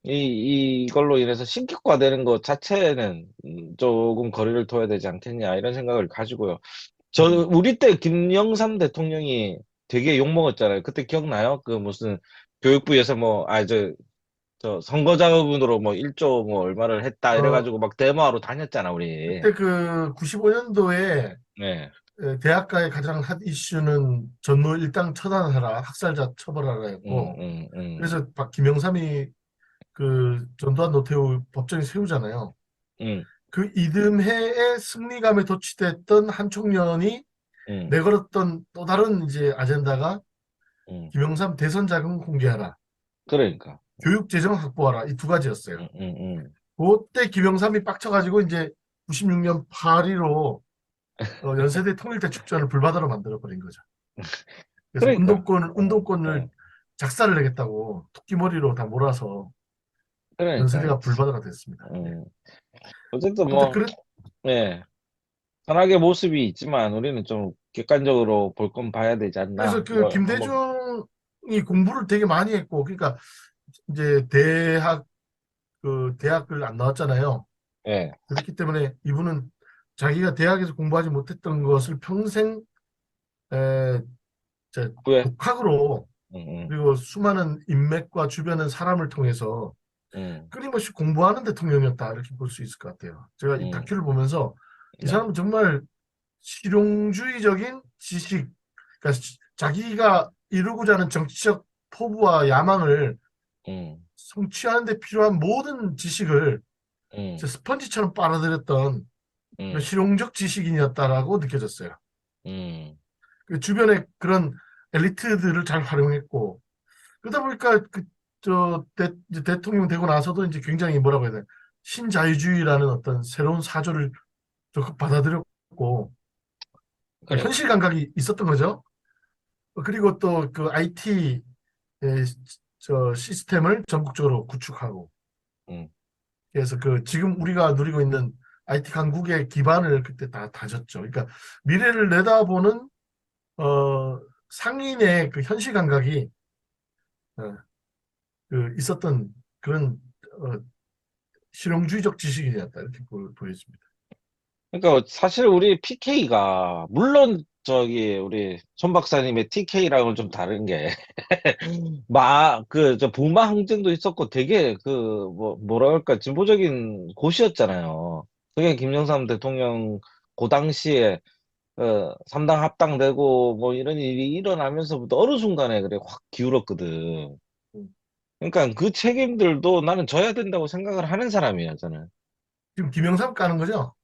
이걸로 인해서 신격화되는 것 자체는 조금 거리를 둬야 되지 않겠냐 이런 생각을 가지고요. 음, 우리 때 김영삼 대통령이 되게 욕먹었잖아요. 그때 기억나요? 그 무슨 교육부에서 뭐, 저 선거 자금으로 뭐 1조 뭐 얼마를 했다 어, 이래가지고 막 데모하러 다녔잖아, 우리. 그때 그 95년도에 네. 대학가의 가장 핫 이슈는 전노 일당 처단하라, 학살자 음, 처벌하라였고, 음, 음, 그래서 김영삼이 그 전두환 노태우 법정에 세우잖아요. 음, 그 이듬해에 승리감에 도취됐던 한 청년이 음, 내걸었던 또 다른 이제 아젠다가 음. 김영삼 대선 자금 공개하라, 그러니까. 교육 재정 확보하라, 이 두 가지였어요. 음, 음, 음. 그때 김영삼이 빡쳐가지고 이제 96년 8.15 연세대 통일대 축전을 불바다로 만들어버린 거죠. 그래서 그러니까. 운동권을 네. 작사를 내겠다고 토끼머리로 다 몰아서 그러니까. 연세대가 불바다가 됐습니다. 예. 음. 어쨌든 아무튼 뭐, 예. 선악의 모습이 있지만 우리는 좀 객관적으로 볼 건 봐야 되지 그래서 않나. 그 뭐, 한번, 김대중이 공부를 되게 많이 했고, 그러니까 이제 대학을 안 나왔잖아요. 예. 그렇기 때문에 이분은 자기가 대학에서 공부하지 못했던 것을 평생 에, 이제 후회. 독학으로, 음, 음, 그리고 수많은 인맥과 주변의 사람을 통해서 음, 끊임없이 공부하는 대통령이었다, 이렇게 볼 수 있을 것 같아요. 제가 이 음. 다큐를 보면서 이 네. 사람은 정말 실용주의적인 지식, 그러니까 자기가 이루고자 하는 정치적 포부와 야망을 음, 성취하는 데 필요한 모든 지식을 음, 스펀지처럼 빨아들였던 그런 음, 실용적 지식인이었다라고 느껴졌어요. 음. 그 주변에 그런 엘리트들을 잘 활용했고, 그러다 보니까 이제 대통령 되고 나서도 이제 굉장히 뭐라고 해야 되나, 신자유주의라는 어떤 새로운 사조를 적극 받아들였고, 현실 그러니까. 감각이 있었던 거죠. 그리고 또 그 IT 저 시스템을 전국적으로 구축하고, 음, 그래서 그 지금 우리가 누리고 있는 IT 강국의 기반을 그때 다 다졌죠. 그러니까 미래를 내다보는 상인의 그 현실 감각이 어, 그 있었던 그런 어, 실용주의적 지식인이었다, 이렇게 보여집니다. 그러니까 사실 우리 PK가 물론 저기 우리 손 박사님의 TK랑은 좀 다른 게 저 부마 항쟁도 있었고 되게 그 뭐라 그럴까 진보적인 곳이었잖아요. 그게 김영삼 대통령 그 당시에 삼당 합당되고 뭐 이런 일이 일어나면서부터 어느 순간에 그래 확 기울었거든. 그러니까 그 책임들도 나는 져야 된다고 생각을 하는 사람이에요, 저는. 지금 김영삼 까는 거죠?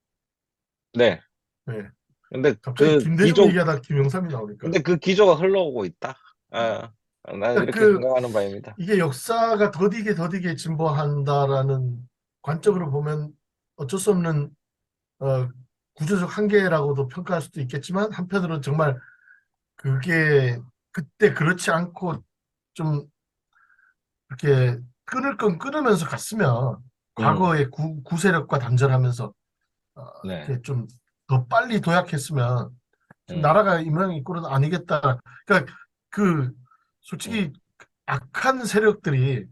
네. 네. 근데 갑자기 그 김대중 기조, 얘기하다 김영삼이 나오니까. 근데 그 기조가 흘러오고 있다. 아, 나는 그러니까 이렇게 생각하는 바입니다. 이게 역사가 더디게 진보한다라는 관점으로 보면 어쩔 수 없는 어, 구조적 한계라고도 평가할 수도 있겠지만 한편으로는 정말 그게 그때 그렇지 않고 좀 이렇게 끊을 건 끊으면서 갔으면 음, 과거의 구세력과 단절하면서 네. 이렇게 좀 더 빨리 도약했으면 지금 음, 나라가 이 모양이 꼴은 아니겠다. 그러니까 그 음, 솔직히 악한 세력들이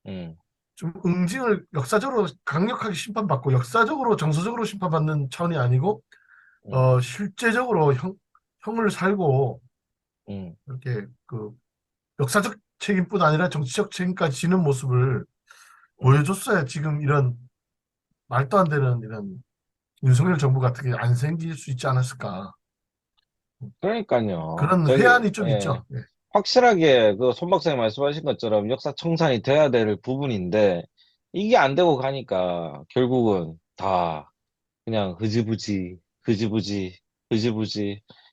음, 좀 응징을 역사적으로 강력하게 심판받고 역사적으로 정서적으로 심판받는 차원이 아니고 음, 실제적으로 형을 살고 음, 이렇게 그 역사적 책임뿐 아니라 정치적 책임까지 지는 모습을 음. 보여줬어야 지금 이런 말도 안 되는 이런 윤석열 정부 같은 게 안 생길 수 있지 않았을까. 그러니까요. 그런 저기, 회한이 좀 예. 있죠. 예. 확실하게 그 손 박사님 말씀하신 것처럼 역사 청산이 돼야 될 부분인데 이게 안 되고 가니까 결국은 다 그냥 흐지부지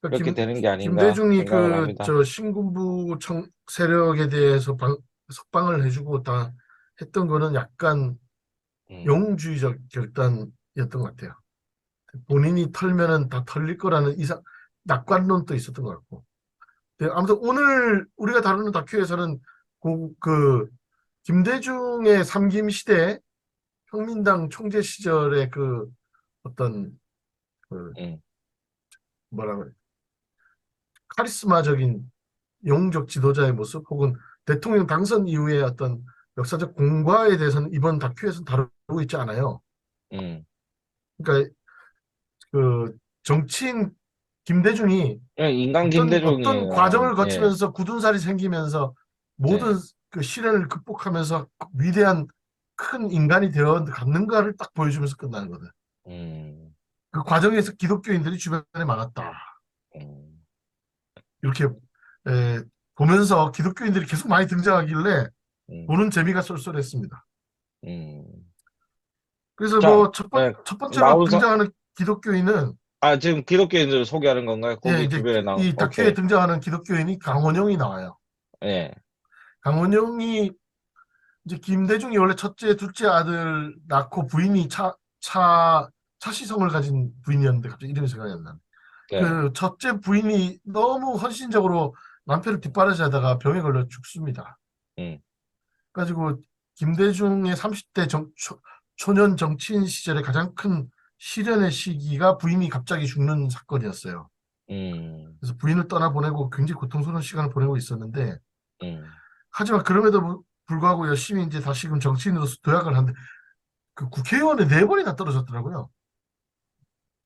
그러니까 이렇게 되는 게 아닌가 김대중이 생각을 그 합니다. 저 신군부 세력에 대해서 석방을 해주고 다 했던 거는 약간 음, 영웅주의적 결단이었던 것 같아요. 본인이 털면은 다 털릴 거라는 낙관론도 있었던 것 같고. 네, 아무튼 오늘 우리가 다루는 다큐에서는 그 김대중의 삼김 시대 평민당 총재 시절의 그 어떤 그 음, 뭐라 그래 카리스마적인 영웅적 지도자의 모습 혹은 대통령 당선 이후의 어떤 역사적 공과에 대해서는 이번 다큐에서는 다루고 있지 않아요. 음. 그러니까 그 정치인 김대중이 그냥 인간 어떤 김대중이랑 과정을 예, 거치면서 굳은살이 생기면서 모든 예, 그 시련을 극복하면서 위대한 큰 인간이 되어 갔는가를 딱 보여주면서 끝나는 거든. 음, 그 과정에서 기독교인들이 주변에 많았다. 음, 이렇게 에, 보면서 기독교인들이 계속 많이 등장하길래 음, 보는 재미가 쏠쏠했습니다. 음. 그래서 자, 뭐 예, 첫 번째로 나온 사, 등장하는 기독교인은 지금 기독교인들 소개하는 건가요? 예, 거기 이제 주변에 나온, 이 다큐에 오케이. 등장하는 기독교인이 강원영이 나와요. 예, 강원영이 이제 김대중이 원래 첫째, 둘째 아들 낳고 부인이 차시성을 가진 부인이었는데 갑자기 이름이 생각이 안 나네. 예, 그 첫째 부인이 너무 헌신적으로 남편을 뒷바라지하다가 병에 걸려 죽습니다. 음, 그래가지고 김대중의 30대 초년 정치인 시절에 가장 큰 시련의 시기가 부인이 갑자기 죽는 사건이었어요. 음, 그래서 부인을 떠나보내고 굉장히 고통스러운 시간을 보내고 있었는데 음. 하지만 그럼에도 불구하고 열심히 이제 다시금 정치인으로서 도약을 하는데 그 국회의원에 네 번이나 떨어졌더라고요.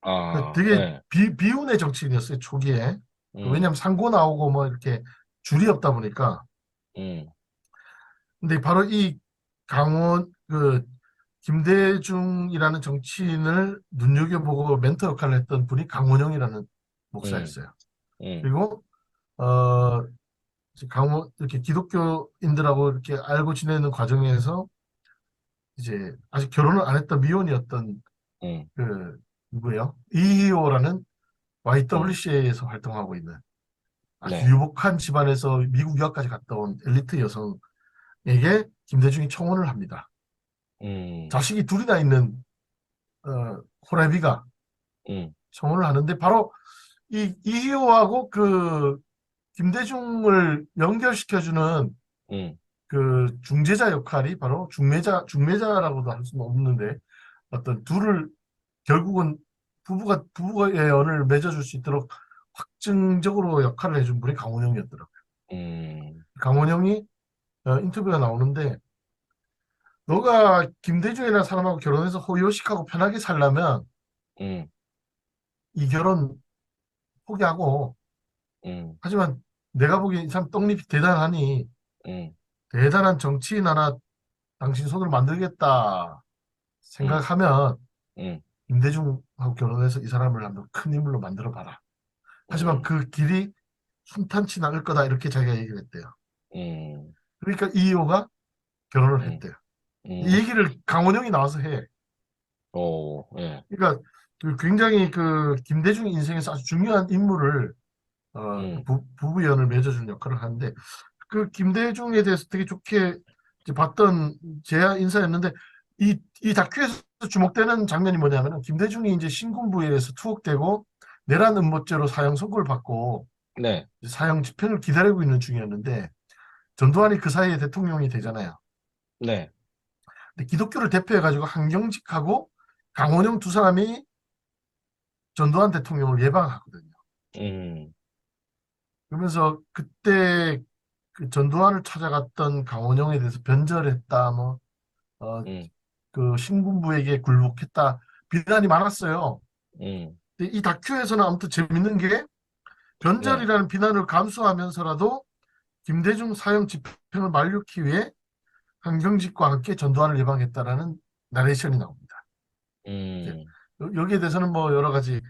그 되게 예, 비운의 정치인이었어요, 초기에. 그 음, 왜냐하면 상고 나오고 뭐 이렇게 줄이 없다 보니까. 음, 근데 바로 이 그 김대중이라는 정치인을 눈여겨보고 멘토 역할을 했던 분이 강원영이라는 음, 목사였어요. 음, 그리고 이제 이렇게 기독교인들하고 이렇게 알고 지내는 과정에서 이제 아직 결혼을 안 했던 미혼이었던 음, 그 누구예요? 이희호라는 음, YWCA에서 활동하고 있는 아주 네, 유복한 집안에서 미국 유학까지 갔다 온 엘리트 여성에게 김대중이 청혼을 합니다. 음, 자식이 둘이나 있는 호래비가 음, 청혼을 하는데 바로 이 이희호하고 그 김대중을 연결시켜주는 음, 그 중재자 역할이 바로 중매자라고도 할 수는 없는데 어떤 둘을 결국은 부부의 연을 맺어줄 수 있도록 확증적으로 역할을 해준 분이 강원영이었더라고요. 음, 강원영이 인터뷰가 나오는데 너가 김대중이라는 사람하고 결혼해서 호의호식하고 편하게 살려면 음, 이 결혼 포기하고 음, 하지만 내가 보기엔 이 사람 떡잎이 대단하니 음, 대단한 정치인 하나 당신 손으로 만들겠다 음, 생각하면 음, 김대중하고 결혼해서 이 사람을 한번 큰 인물로 만들어 봐라. 하지만 음, 그 길이 순탄치 않을 거다 이렇게 자기가 얘기를 했대요. 음, 그러니까 이효가 결혼을 음, 했대요. 음, 이 얘기를 강원영이 나와서 해. 예, 그러니까 그 굉장히 그 김대중 인생에서 아주 중요한 인물을 음, 부부연을 맺어준 역할을 하는데 그 김대중에 대해서 되게 좋게 이제 봤던 제야 인사였는데 이 다큐에서 주목되는 장면이 뭐냐면은 김대중이 이제 신군부에서 투옥되고 내란 음모죄로 사형 선고를 받고 네, 이제 사형 집행을 기다리고 있는 중이었는데 전두환이 그 사이에 대통령이 되잖아요. 네, 근데 기독교를 대표해가지고 한경직하고 강원영 두 사람이 전두환 대통령을 예방하거든요. 음, 그러면서 그때 그 전두환을 찾아갔던 강원영에 대해서 변절했다, 뭐, 어, 음, 그 신군부에게 굴복했다, 비난이 많았어요. 음, 근데 이 다큐에서는 아무튼 재밌는 게 네, 변절이라는 비난을 감수하면서라도 김대중 사형 집행을 만류키 위해 한경직과 함께 전두환을 예방했다라는 나레이션이 나옵니다. 이제 음, 여기에 대해서는 뭐 여러 가지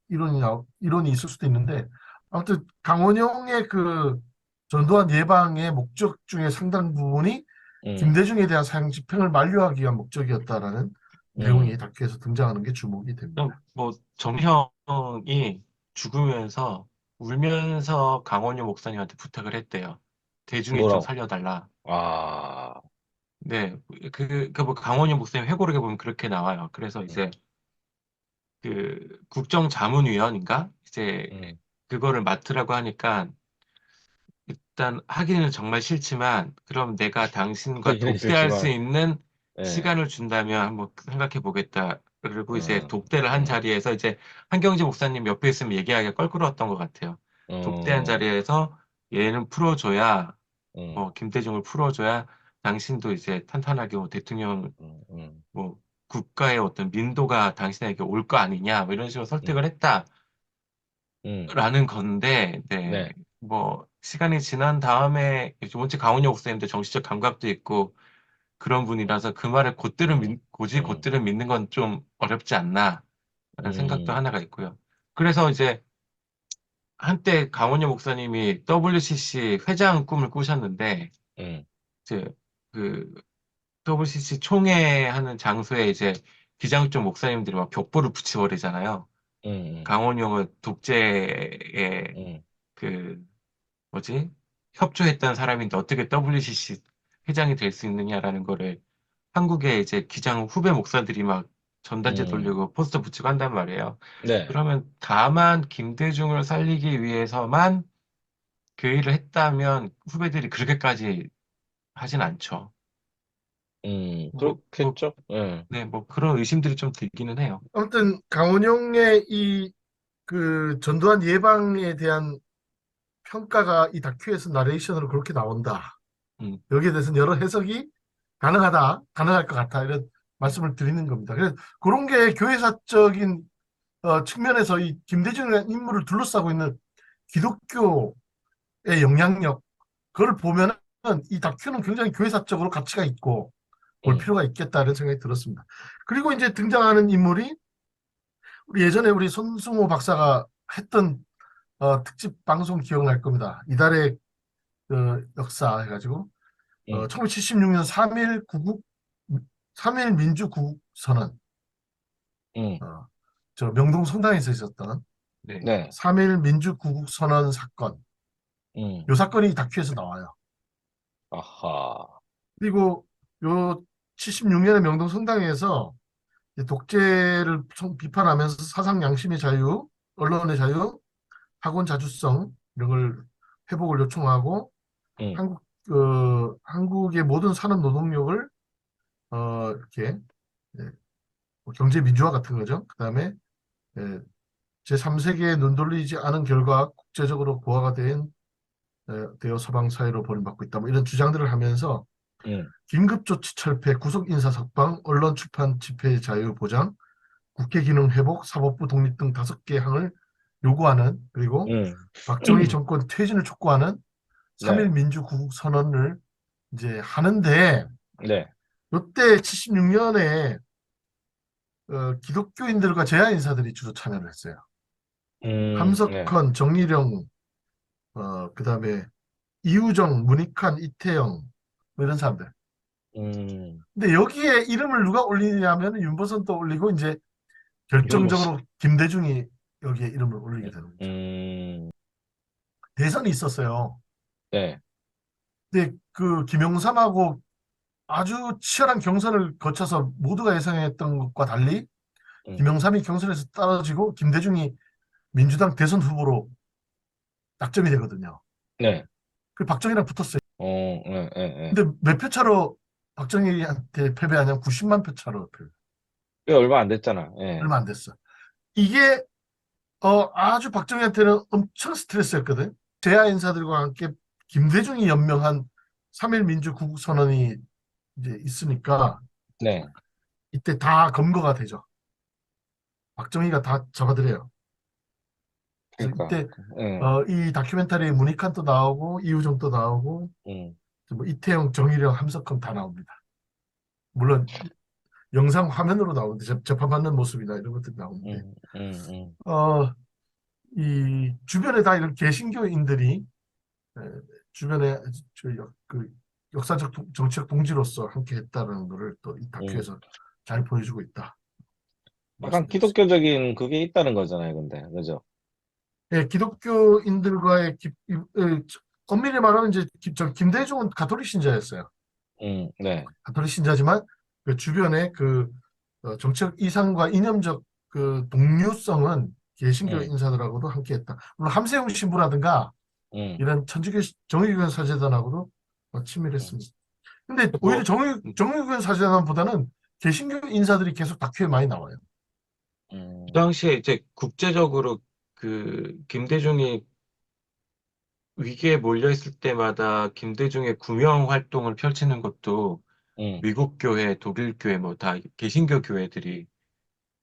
이론이 있을 수도 있는데 아무튼 강원영의 그 전두환 예방의 목적 중에 상당 부분이 음, 김대중에 대한 사형 집행을 만류하기 위한 목적이었다라는 내용이 음, 다큐에서 등장하는 게 주목이 됩니다. 뭐 정형이 죽으면서 울면서 강원유 목사님한테 부탁을 했대요. 대중이 좀 뭐라고? 살려달라. 아, 네, 뭐 강원유 목사님 회고록에 보면 그렇게 나와요. 그래서 음, 이제 그 국정자문위원인가 이제 음, 그거를 맡으라고 하니까 일단 하기는 정말 싫지만 그럼 내가 당신과 하기는 독대할 수 싫지만, 있는 예, 시간을 준다면 한번 생각해 보겠다. 그리고 이제 음, 독대를 한 음, 자리에서 이제 한경지 목사님 옆에 있으면 얘기하기가 껄끄러웠던 것 같아요. 독대한 음, 자리에서 얘는 풀어줘야 음, 뭐 김대중을 풀어줘야 당신도 이제 탄탄하게 뭐 대통령 음, 뭐 국가의 어떤 민도가 당신에게 올 거 아니냐 뭐 이런 식으로 음, 설득을 했다. 음, 라는 건데, 네, 네, 뭐, 시간이 지난 다음에, 원체 강원영 목사님도 정치적 감각도 있고, 그런 분이라서 그 말을 음, 음, 곧들은 믿는 건 좀 어렵지 않나, 라는 생각도 음, 하나가 있고요. 그래서 이제, 한때 강원영 목사님이 WCC 회장 꿈을 꾸셨는데, 음, 이제, 그, WCC 총회 하는 장소에 이제, 비장쪽 목사님들이 막 벽보를 붙여버리잖아요. 음, 강원영을 독재에 음, 그 뭐지? 협조했던 사람인데 어떻게 WCC 회장이 될 수 있느냐라는 거를 한국의 이제 기장 후배 목사들이 막 전단지 음, 돌리고 포스터 붙이고 한단 말이에요. 네, 그러면 다만 김대중을 살리기 위해서만 그 일을 했다면 후배들이 그렇게까지 하진 않죠. 뭐, 그렇겠죠? 예, 네, 뭐 그런 의심들이 좀 들기는 해요. 아무튼 강원영의 이 그 전두환 예방에 대한 평가가 이 다큐에서 나레이션으로 그렇게 나온다. 음, 여기에 대해서는 여러 해석이 가능할 것 같아. 이런 말씀을 드리는 겁니다. 그래서 그런 게 교회사적인 측면에서 이 김대중이라는 인물을 둘러싸고 있는 기독교의 영향력, 그걸 보면은 이 다큐는 굉장히 교회사적으로 가치가 있고 볼 음, 필요가 있겠다 이런 생각이 들었습니다. 그리고 이제 등장하는 인물이 우리 예전에 우리 손승호 박사가 했던 특집 방송 기억날 겁니다. 이달의 그 역사 해가지고 음, 1976년 3일 민주구국선언, 음, 어, 저 명동 성당에서 있었던 네, 3일 민주구국선언 사건, 음, 요 사건이 다큐에서 나와요. 아하, 그리고 요 76년에 명동 성당에서 이제 독재를 비판하면서 사상 양심의 자유, 언론의 자유, 학원 자주성 이런 걸 회복을 요청하고 음, 한국의 모든 산업 노동력을 이렇게 예, 뭐 경제 민주화 같은 거죠. 그다음에 예, 제3세계에 눈 돌리지 않은 결과 국제적으로 고아가 되어 서방 사회로 버림받고 있다. 뭐 이런 주장들을 하면서 음, 긴급조치 철폐, 구속 인사 석방, 언론 출판 집회 자유 보장, 국회 기능 회복, 사법부 독립 등 5개 항을 요구하는, 그리고 음, 박정희 정권 퇴진을 촉구하는 3일 네, 민주구국 선언을 이제 하는데, 네, 이때 76년에 기독교인들과 제야 인사들이 주로 참여를 했어요. 네, 함석헌, 정일영, 그다음에 이우정, 문익환, 이태영, 뭐 이런 사람들. 음, 근데 여기에 이름을 누가 올리냐면 윤보선도 올리고 이제 윤보선. 결정적으로 김대중이 여기에 이름을 올리게 되는 거죠. 음, 대선이 있었어요. 네, 근데 그 김영삼하고 아주 치열한 경선을 거쳐서 모두가 예상했던 것과 달리 음, 김영삼이 경선에서 떨어지고 김대중이 민주당 대선 후보로 낙점이 되거든요. 네, 그 박정희랑 붙었어요. 네, 네, 네. 근데 몇 표 차로 박정희한테 패배하냐면 90만 표 차로 패배. 꽤 얼마 안 됐잖아. 예. 얼마 안 됐어. 이게 아주 박정희한테는 엄청 스트레스였거든. 재야 인사들과 함께 김대중이 연명한 3.1 민주 구국 선언이 이제 있으니까 네, 이때 다 검거가 되죠. 박정희가 다 잡아들여요. 그래서 그러니까, 이때 예, 이 다큐멘터리에 문희칸도 나오고 이우정도 나오고 음, 뭐 이태영, 정일영, 함석헌 다 나옵니다. 물론 영상 화면으로 나오는데 재판받는 모습이나 이런 것들이 나오는데 음, 음, 음, 어, 이 주변에 다 이런 개신교인들이 에, 주변에 그 역사적 정치적 동지로서 함께 했다는 것을 또 이 음. 다큐에서 잘 보여주고 있다 약간 말씀드리겠습니다. 기독교적인 그게 있다는 거잖아요, 근데. 그죠? 예, 기독교인들과의 엄밀히 말하면 이제 김대중은 가톨릭 신자였어요. 네, 가톨릭 신자지만 그 주변에 그 정치적 이상과 이념적 그 동료성은 개신교 음, 인사들하고도 함께했다. 물론 함세웅 신부라든가 음, 이런 천주교 정의교회 사제단하고도 음. 친밀했습니다. 근데 오히려 뭐, 정의교회 사제단보다는 개신교 인사들이 계속 다큐에 많이 나와요. 그 음, 당시에 이제 국제적으로 그 김대중이 위기에 몰려 있을 때마다 김대중의 구명 활동을 펼치는 것도 음, 미국 교회, 독일 교회 뭐 다 개신교 교회들이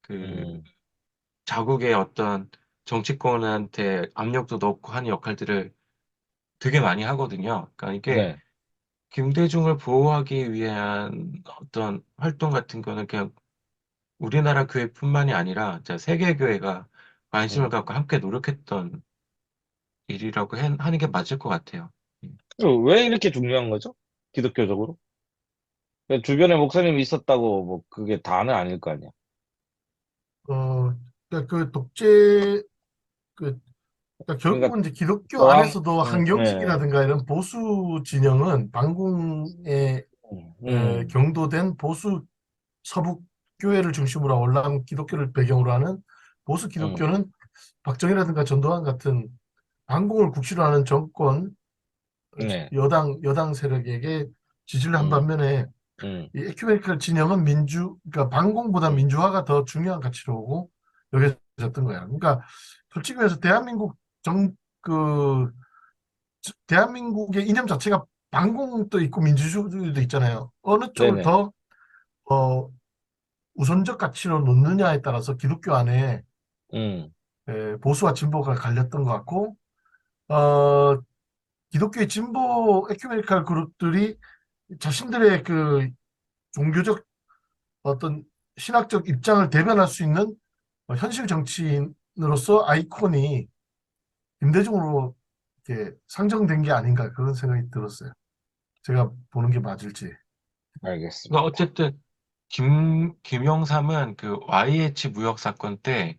그 음, 자국의 어떤 정치권한테 압력도 넣고 하는 역할들을 되게 많이 하거든요. 그러니까 이게 네, 김대중을 보호하기 위한 어떤 활동 같은 거는 그냥 우리나라 교회뿐만이 아니라 진짜 세계 교회가 관심을 음. 갖고 함께 노력했던 일이라고 하는 게 맞을 것 같아요. 음. 왜 이렇게 중요한 거죠? 기독교적으로? 그 주변에 목사님이 있었다고 뭐 그게 다는 아닐 거 아니야. 어, 그러니까 그 독재 그 그러니까 그러니까 결국은 이제 기독교 저항, 안에서도 예, 한경식이라든가 이런 보수 진영은 반공에 음, 경도된 보수 서북 교회를 중심으로 올라온 기독교를 배경으로 하는 보수 음, 기독교는 박정희라든가 전두환 같은 반공을 국시로 하는 정권 네, 여당 세력에게 지지를 한 음, 반면에 음, 이 에큐메니컬 진영은 그러니까 반공보다 음, 민주화가 더 중요한 가치로 오고 여겨졌던 거야. 그러니까 솔직히 말해서 그 대한민국의 이념 자체가 반공도 있고 민주주의도 있잖아요. 어느 쪽을 네네, 더 어, 우선적 가치로 놓느냐에 따라서 기독교 안에 음, 보수와 진보가 갈렸던 것 같고 어, 기독교의 진보 에큐메니컬 그룹들이 자신들의 그 종교적 어떤 신학적 입장을 대변할 수 있는 현실 정치인으로서 아이콘이 김대중으로 이렇게 상정된 게 아닌가 그런 생각이 들었어요. 제가 보는 게 맞을지. 그러니까 알겠습니다. 어쨌든 김영삼은 그 YH 무역 사건 때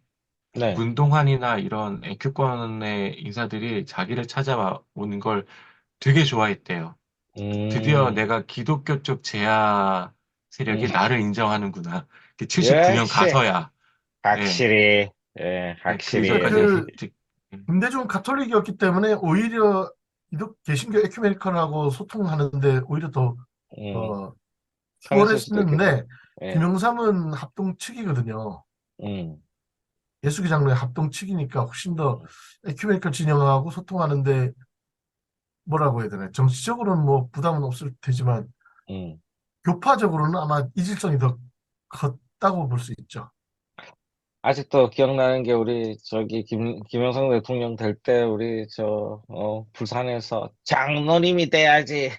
네, 문동환이나 이런 애큐권의 인사들이 자기를 찾아오는 걸 되게 좋아했대요. 드디어 음, 내가 기독교 쪽 제야 음, 세력이 나를 인정하는구나. 79년 역시, 가서야. 예. 확실히, 예, 예, 그 그러니까 확실히, 이전까지 그 즉, 음, 김대중은 가톨릭이었기 때문에 오히려 개신교 에큐메니컬하고 소통하는데 오히려 더 음, 어, 편했을 수도 있겠네. 수월했는데 예, 김영삼은 합동 측이거든요. 음, 예수기 장로의 합동 측이니까 훨씬 더 에큐메니컬 진영하고 소통하는데 뭐라고 해야 되나 정치적으로는 뭐 부담은 없을 테지만 음. 교파적으로는 아마 이질성이 더 컸다고 볼 수 있죠. 아직도 기억나는 게 우리 저기 김영삼 대통령 될 때 우리 부산에서 장로님이 돼야지.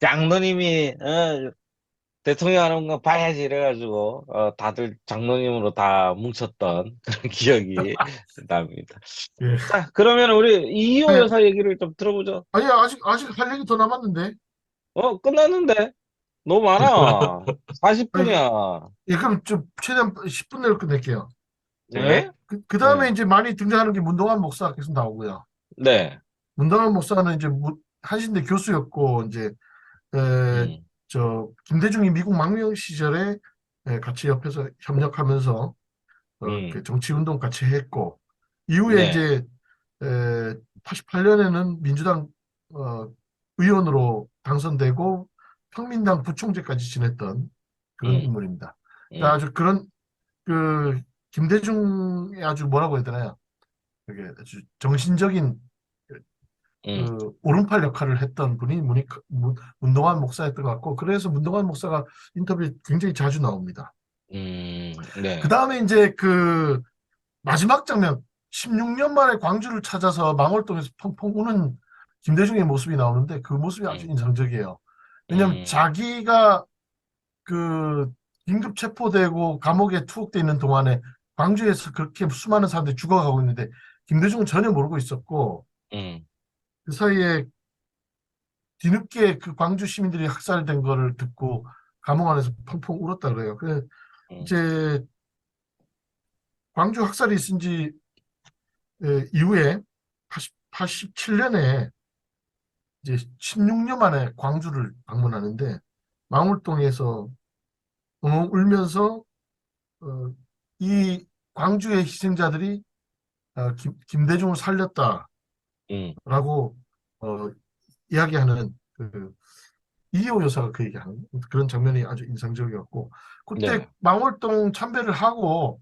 장로님이 대통령 하는 거 봐야지 이래가지고 다들 장로님으로 다 뭉쳤던 그런 기억이 납니다. 예. 자, 그러면 우리 이희호 아니, 여사 얘기를 좀 들어보죠. 아니 아직 할 얘기 더 남았는데 끝났는데? 너무 많아. 아니, 40분이야. 예, 그럼 좀 최대한 10분 내로 끝낼게요. 네? 그 다음에 네. 이제 많이 등장하는 게 문동환 목사 계속 나오고요. 네. 문동환 목사는 이제 한신대 교수였고, 이제, 에, 음, 김대중이 미국 망명 시절에 같이 옆에서 협력하면서 그 음, 정치운동 같이 했고, 이후에 네. 이제 88년에는 민주당 어, 의원으로 당선되고 평민당 부총재까지 지냈던 그런 음, 인물입니다. 그러니까 음, 아주 그런 그 김대중의 아주 뭐라고 해야 되나요? 그게 아주 정신적인 음, 오른팔 역할을 했던 분이 문동환 목사였던 것 같고, 그래서 문동환 목사가 인터뷰에 굉장히 자주 나옵니다. 그 네. 다음에 이제 그 마지막 장면, 16년 만에 광주를 찾아서 망월동에서 펑펑 우는 김대중의 모습이 나오는데, 그 모습이 아주 음, 인상적이에요. 왜냐면 음, 자기가 그 긴급 체포되고 감옥에 투옥돼 있는 동안에 광주에서 그렇게 수많은 사람들이 죽어가고 있는데 김대중은 전혀 모르고 있었고, 음, 그 사이에 뒤늦게 그 광주 시민들이 학살된 거를 듣고 감옥 안에서 펑펑 울었다 그래요. 그래 음, 이제 광주 학살이 있은 지 이후에 87년에 이제 16년 만에 광주를 방문하는데, 망울동에서 엉엉 울면서 어, 이 광주의 희생자들이 김대중을 살렸다라고 음, 어, 이야기하는 그 이효 여사가 그 얘기하는 그런 장면이 아주 인상적이었고, 그때 네. 망월동 참배를 하고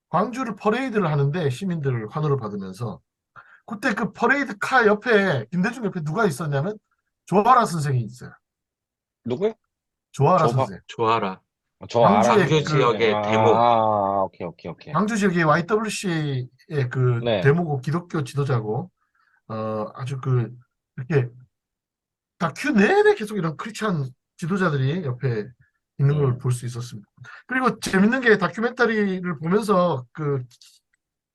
광주를 퍼레이드를 하는데 시민들을 환호를 받으면서, 그때 그 퍼레이드 카 옆에 김대중 옆에 누가 있었냐면 조아라 선생이 있어요. 누구요? 조아라 줘봐. 선생. 좋아라. 저 알아. 광주의 광주 네. 그 지역의 대목. 오케이, 오케이, 오케이. 광주 지역의 YWCA의 그 네. 대모고 기독교 지도자고, 아주 그 이렇게 다큐 내내 계속 이런 크리스찬 지도자들이 옆에 있는 걸 음, 볼 수 있었습니다. 그리고 재밌는 게 다큐멘터리를 보면서 그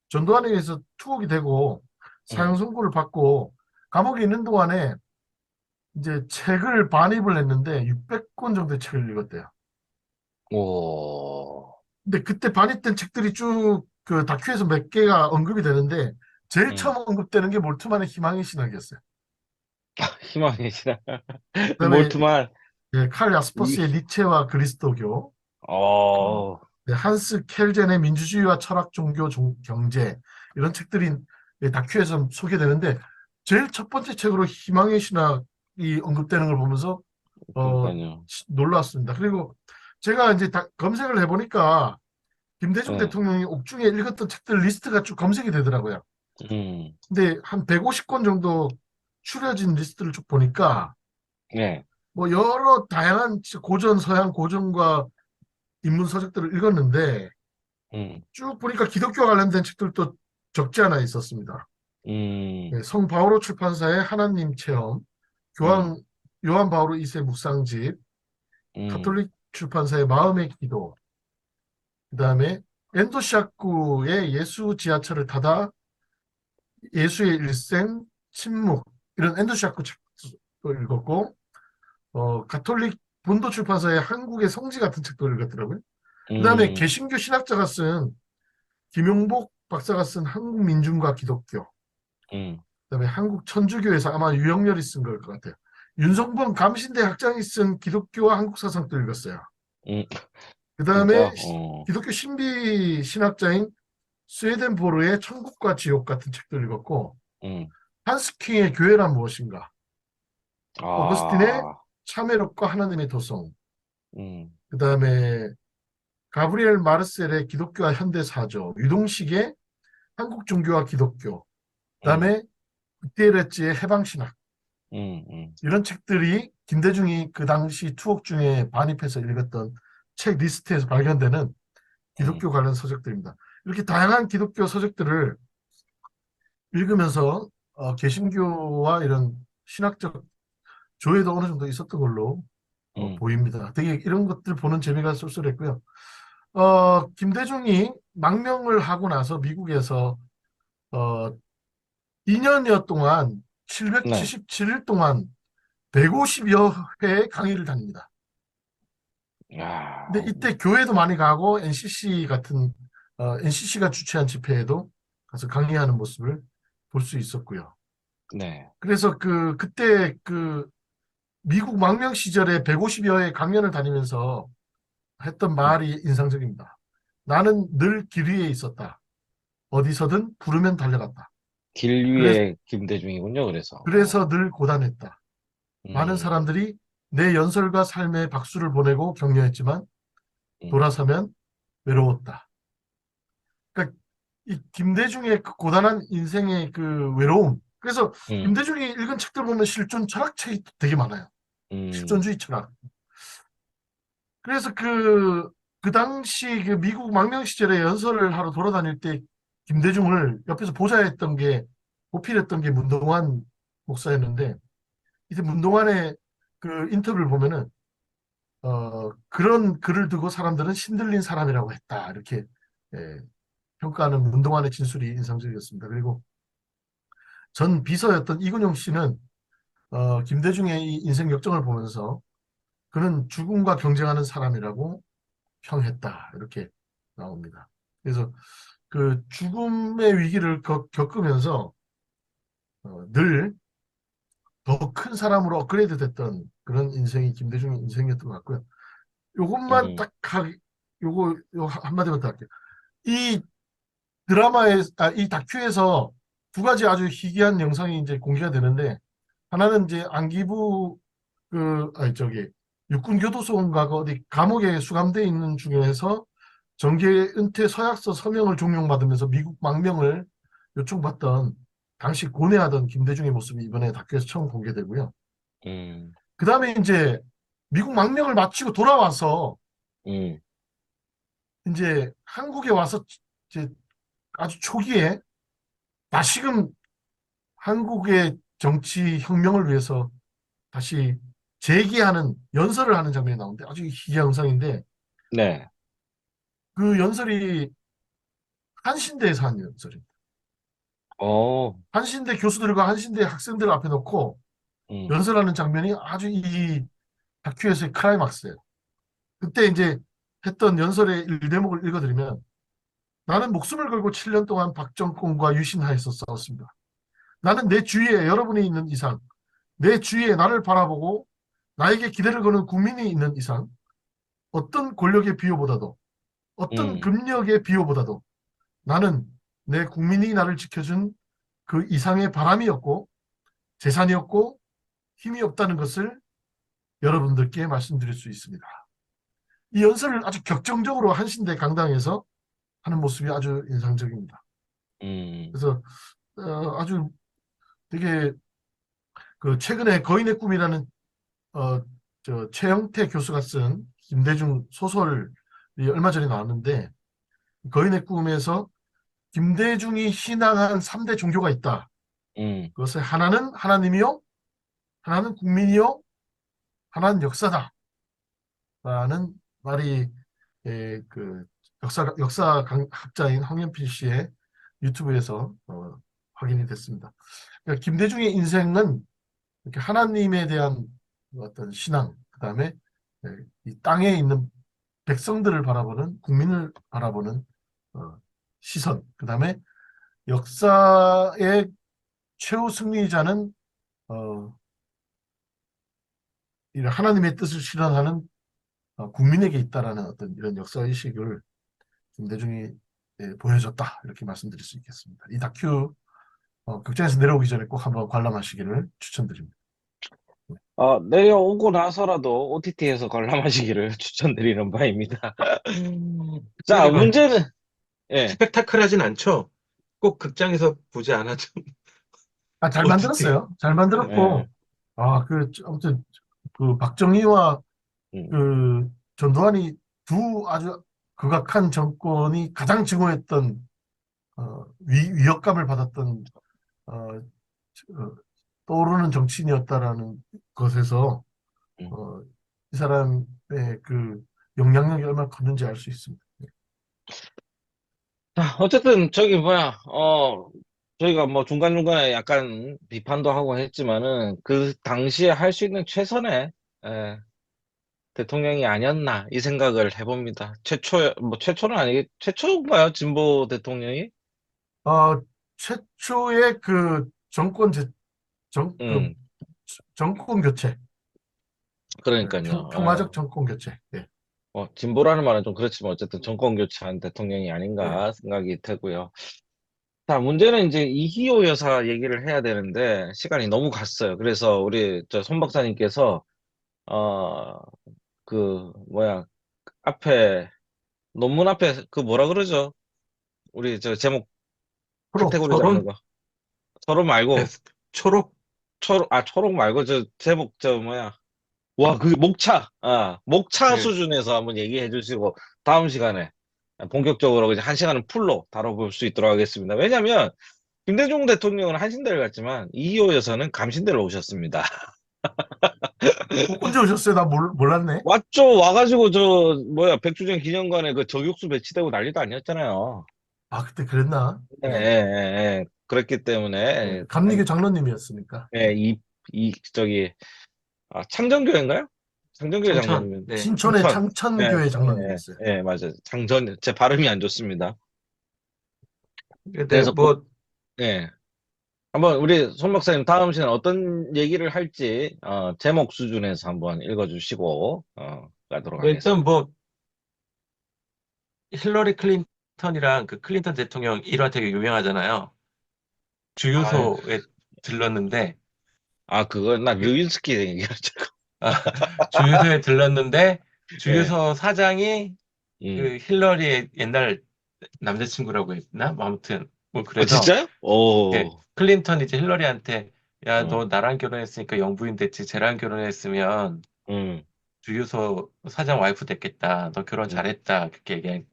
전두환에 의해서 투옥이 되고 사형 음, 선고를 받고 감옥에 있는 동안에 이제 책을 반입을 했는데 600권 정도의 책을 읽었대요. 오, 근데 그때 반입된 책들이 쭉 그 다큐에서 몇 개가 언급이 되는데, 제일 음. 처음 언급되는 게 몰트만의 희망의 신학이었어요. 희망이시다. 그다음에 몰트만, 칼 이, 야스퍼스의 니체와 그리스도교, 어, 한스 켈젠의 민주주의와 철학, 종교, 경제, 이런 책들이 다큐에서 소개되는데, 제일 첫 번째 책으로 희망의 신학이 언급되는 걸 보면서 그러니까요. 놀랐습니다. 그리고 제가 이제 검색을 해보니까 김대중 네. 대통령이 옥중에 읽었던 책들 리스트가 쭉 검색이 되더라고요. 음, 근데 한 150권 정도 추려진 리스트를 쭉 보니까 네. 뭐 여러 다양한 고전, 서양 고전과 인문 서적들을 읽었는데, 음, 쭉 보니까 기독교 관련된 책들도 적지 않아 있었습니다. 음, 성 바오로 출판사의 하나님 체험, 음, 교황 요한 바오로 2세 묵상집, 음, 가톨릭 출판사의 마음의 기도, 그다음에 엔도샤쿠의 예수 지하철을 타다 예수의 일생, 침묵, 이런 엔도샤쿠 책도 읽었고, 가톨릭 본도 출판사의 한국의 성지 같은 책도 읽었더라고요. 그다음에 음, 개신교 신학자가 쓴 김용복 박사가 쓴 한국 민중과 기독교, 음. 그다음에 한국 천주교에서 아마 유영렬이 쓴 걸 것 같아요. 윤성범 감신대 학장이 쓴 기독교와 한국 사상도 읽었어요. 음, 진짜, 그다음에 어, 기독교 신비 신학자인 스웨덴보르의 천국과 지옥 같은 책도 읽었고, 음, 한스킹의 교회란 무엇인가, 오거스틴의 아, 참회록과 하나님의 도성, 음, 그다음에 가브리엘 마르셀의 기독교와 현대 사조, 유동식의 한국 종교와 기독교, 음, 그다음에 구티에레츠의 해방신학, 음, 이런 책들이 김대중이 그 당시 투옥 중에 반입해서 읽었던 책 리스트에서 발견되는 음, 기독교 관련 서적들입니다. 이렇게 다양한 기독교 서적들을 읽으면서 개신교와 이런 신학적 조예도 어느 정도 있었던 걸로 음, 보입니다. 되게 이런 것들 보는 재미가 쏠쏠했고요. 김대중이 망명을 하고 나서 미국에서 어, 2년여 동안 네, 777일 동안 150여 회의 강의를 다닙니다. 야, 근데 이때 교회도 많이 가고 NCC 같은 NCC가 주최한 집회에도 가서 강의하는 모습을 볼 수 있었고요. 네. 그래서 그때 미국 망명 시절에 150여 회 강연을 다니면서 했던 말이 인상적입니다. 나는 늘 길 위에 있었다. 어디서든 부르면 달려갔다. 길 그래서, 위에 김대중이군요. 그래서. 그래서 늘 고단했다. 많은 음, 사람들이 내 연설과 삶에 박수를 보내고 격려했지만 음, 돌아서면 외로웠다. 그러니까 이 김대중의 그 고단한 인생의 그 외로움. 그래서 음, 김대중이 읽은 책들 보면 실존 철학책이 되게 많아요. 음, 실존주의 철학. 그래서 그 당시 그 미국 망명 시절에 연설을 하러 돌아다닐 때 김대중을 옆에서 보좌했던 게, 보필했던 게 문동환 목사였는데, 이제 문동환의 그 인터뷰를 보면은, 그런 글을 두고 사람들은 신들린 사람이라고 했다. 이렇게, 예, 평가하는 문동환의 진술이 인상적이었습니다. 그리고 전 비서였던 이근용 씨는, 김대중의 이 인생 역정을 보면서 그는 죽음과 경쟁하는 사람이라고 평했다. 이렇게 나옵니다. 그래서 그 죽음의 위기를 겪으면서 늘 더 큰 사람으로 업그레이드 됐던 그런 인생이 김대중의 인생이었던 것 같고요. 요것만 음, 딱 요 한마디만 더 할게요. 이 드라마에, 이 다큐에서 두 가지 아주 희귀한 영상이 이제 공개가 되는데, 하나는 이제 안기부 저기 육군교도소인가 그 어디 감옥에 수감돼 있는 중에서 정계 은퇴 서약서 서명을 종용받으면서 미국 망명을 요청받던 당시 고뇌하던 김대중의 모습이 이번에 다큐에서 처음 공개되고요. 음, 그 다음에 이제 미국 망명을 마치고 돌아와서 음, 이제 한국에 와서 이제 아주 초기에 다시금 한국의 정치 혁명을 위해서 다시 재기하는 연설을 하는 장면이 나오는데 아주 희귀한 영상인데, 네. 그 연설이 한신대에서 한 연설입니다. 어, 한신대 교수들과 한신대 학생들을 앞에 놓고 음, 연설하는 장면이 아주 이 다큐에서의 클라이막스예요. 그때 이제 했던 연설의 일대목을 읽어드리면, 나는 목숨을 걸고 7년 동안 박정권과 유신하에서 싸웠습니다. 나는 내 주위에 여러분이 있는 이상, 내 주위에 나를 바라보고 나에게 기대를 거는 국민이 있는 이상, 어떤 권력의 비호보다도, 어떤 음, 금력의 비호보다도 나는 내 국민이 나를 지켜준 그 이상의 바람이었고 재산이었고 힘이 없다는 것을 여러분들께 말씀드릴 수 있습니다. 이 연설을 아주 격정적으로 한신대 강당에서 하는 모습이 아주 인상적입니다. 음, 그래서 아주 되게 그 최근에 거인의 꿈이라는 어, 최영태 교수가 쓴 김대중 소설이 얼마 전에 나왔는데, 거인의 꿈에서 김대중이 신앙한 3대 종교가 있다. 음, 그것을 하나는 하나님이요, 하나는 국민이요, 하나는 역사다. 라는 말이 그 역사학자인 황현필 씨의 유튜브에서 확인이 됐습니다. 그러니까 김대중의 인생은 이렇게 하나님에 대한 어떤 신앙, 그다음에 이 땅에 있는 백성들을 바라보는, 국민을 바라보는 어, 시선, 그다음에 역사의 최후 승리자는 어, 이 하나님의 뜻을 실현하는 국민에게 있다라는 어떤 이런 역사의식을 김대중이 보여줬다, 이렇게 말씀드릴 수 있겠습니다. 이 다큐 극장에서 내려오기 전에 꼭 한번 관람하시기를 추천드립니다. 내려오고 나서라도 OTT에서 관람하시기를 추천드리는 바입니다. 자, 특별히 막 문제는, 예, 스펙타클하진 않죠. 꼭 극장에서 보지 않아도 잘 OTT. 만들었어요. 잘 예, 만들었고, 아무튼 그 박정희와 음, 그 전두환이 두 아주 극악한 정권이 가장 증오했던 위협감을 받았던 떠오르는 정치인이었다라는 것에서 음. 어, 이 사람의 그 영향력이 얼마나 컸는지 알 수 있습니다. 자, 어쨌든, 저기, 뭐야, 저희가 뭐 중간중간에 약간 비판도 하고 했지만은 그 당시에 할 수 있는 최선의 예, 대통령이 아니었나 이 생각을 해봅니다. 뭐 최초는 아니겠, 최초인가요? 진보 대통령이? 어, 최초의 그 그 음, 정권 교체, 그러니까요. 평화적 정권 교체. 예, 진보라는 말은 좀 그렇지만 어쨌든 정권 교체한 대통령이 예. 아닌가 생각이 되고요. 자, 문제는 이제 이희호 여사 얘기를 해야 되는데 시간이 너무 갔어요. 그래서 우리 저 손 박사님께서 어, 뭐야, 앞에 논문 앞에 그 뭐라 그러죠? 우리 저 제목 카테고리 잡는 서론? 거. 서로 네, 말고 초록? 초록 말고 저 제목 저 뭐야? 와, 그 목차 네. 수준에서 한번 얘기해 주시고 다음 시간에 본격적으로 이제 한 시간은 풀로 다뤄볼 수 있도록 하겠습니다. 왜냐면 김대중 대통령은 한신대를 갔지만 이희호 여사는 감신대로 오셨습니다. 언제 오셨어요? 나 몰랐네. 왔죠. 와가지고 저 뭐야 백주년 기념관에 그 저격수 배치되고 난리도 아니었잖아요. 아, 그때 그랬나? 예, 예, 예, 예. 그랬기 때문에 예. 감리교 장로님이었으니까. 예, 저기 창정교회인가요? 창정교회 창천. 장로님. 네. 신촌의 신천. 예, 창천교회 예, 장로님이었어요. 예, 맞아요. 제 발음이 안 좋습니다. 근데 그래서 그, 뭐 예. 한번 우리 손 박사님 다음 시간에 어떤 얘기를 할지 제목 수준에서 한번 읽어주시고 가도록 일단 하겠습니다. 뭐 힐러리 클린턴이랑 그 클린턴 대통령 일화 되게 유명하잖아요. 아, 주유소에 들렀는데 그거 나 그- 르윈스키 얘기하죠. 아, 주유소에 들렀는데 예. 주유소 사장이 음. 그 힐러리의 옛날 남자친구라고 했나? 뭐 아무튼 뭐 그래서 진짜요? 예, 오. 클린턴이 이제 힐러리한테 야, 어. 너 나랑 결혼했으니까 영부인 됐지. 쟤랑 결혼했으면 음. 주유소 사장 와이프 됐겠다. 너 결혼 음. 잘했다. 그렇게 얘기한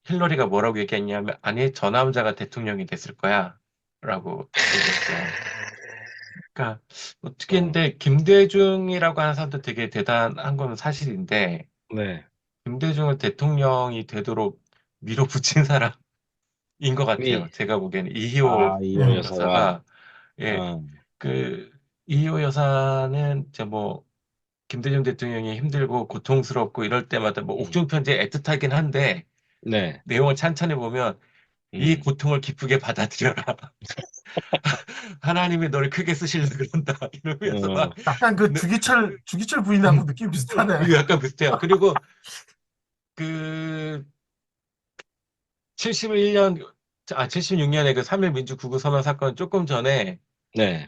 힐러리가 뭐라고 얘기했냐면 아니 저 남자가 대통령이 됐을 거야. 라고 얘기했어요. 그러니까 어떻게 어. 했는데 김대중이라고 하는 사람도 되게 대단한 건 사실인데 네. 김대중을 대통령이 되도록 밀어붙인 사람인 것 같아요. 미. 제가 보기에는 이희호 이호 예. 여사가. 여사가 예, 어. 그 이희호 여사는 이제 뭐 김대중 대통령이 힘들고 고통스럽고 이럴 때마다 뭐 음. 옥중 편지에 애틋하긴 한데 네. 내용을 찬찬히 보면 이 음. 고통을 기쁘게 받아들여라. 하나님이 너를 크게 쓰시려 그런다. 이러면서 막 어. 약간 그 네, 주기철 부인하고 느낌 비슷하네. 이거 약간 비슷해요. 그리고 그 71년 76년에 그 3.1 민주구구 선언 사건 조금 전에 네.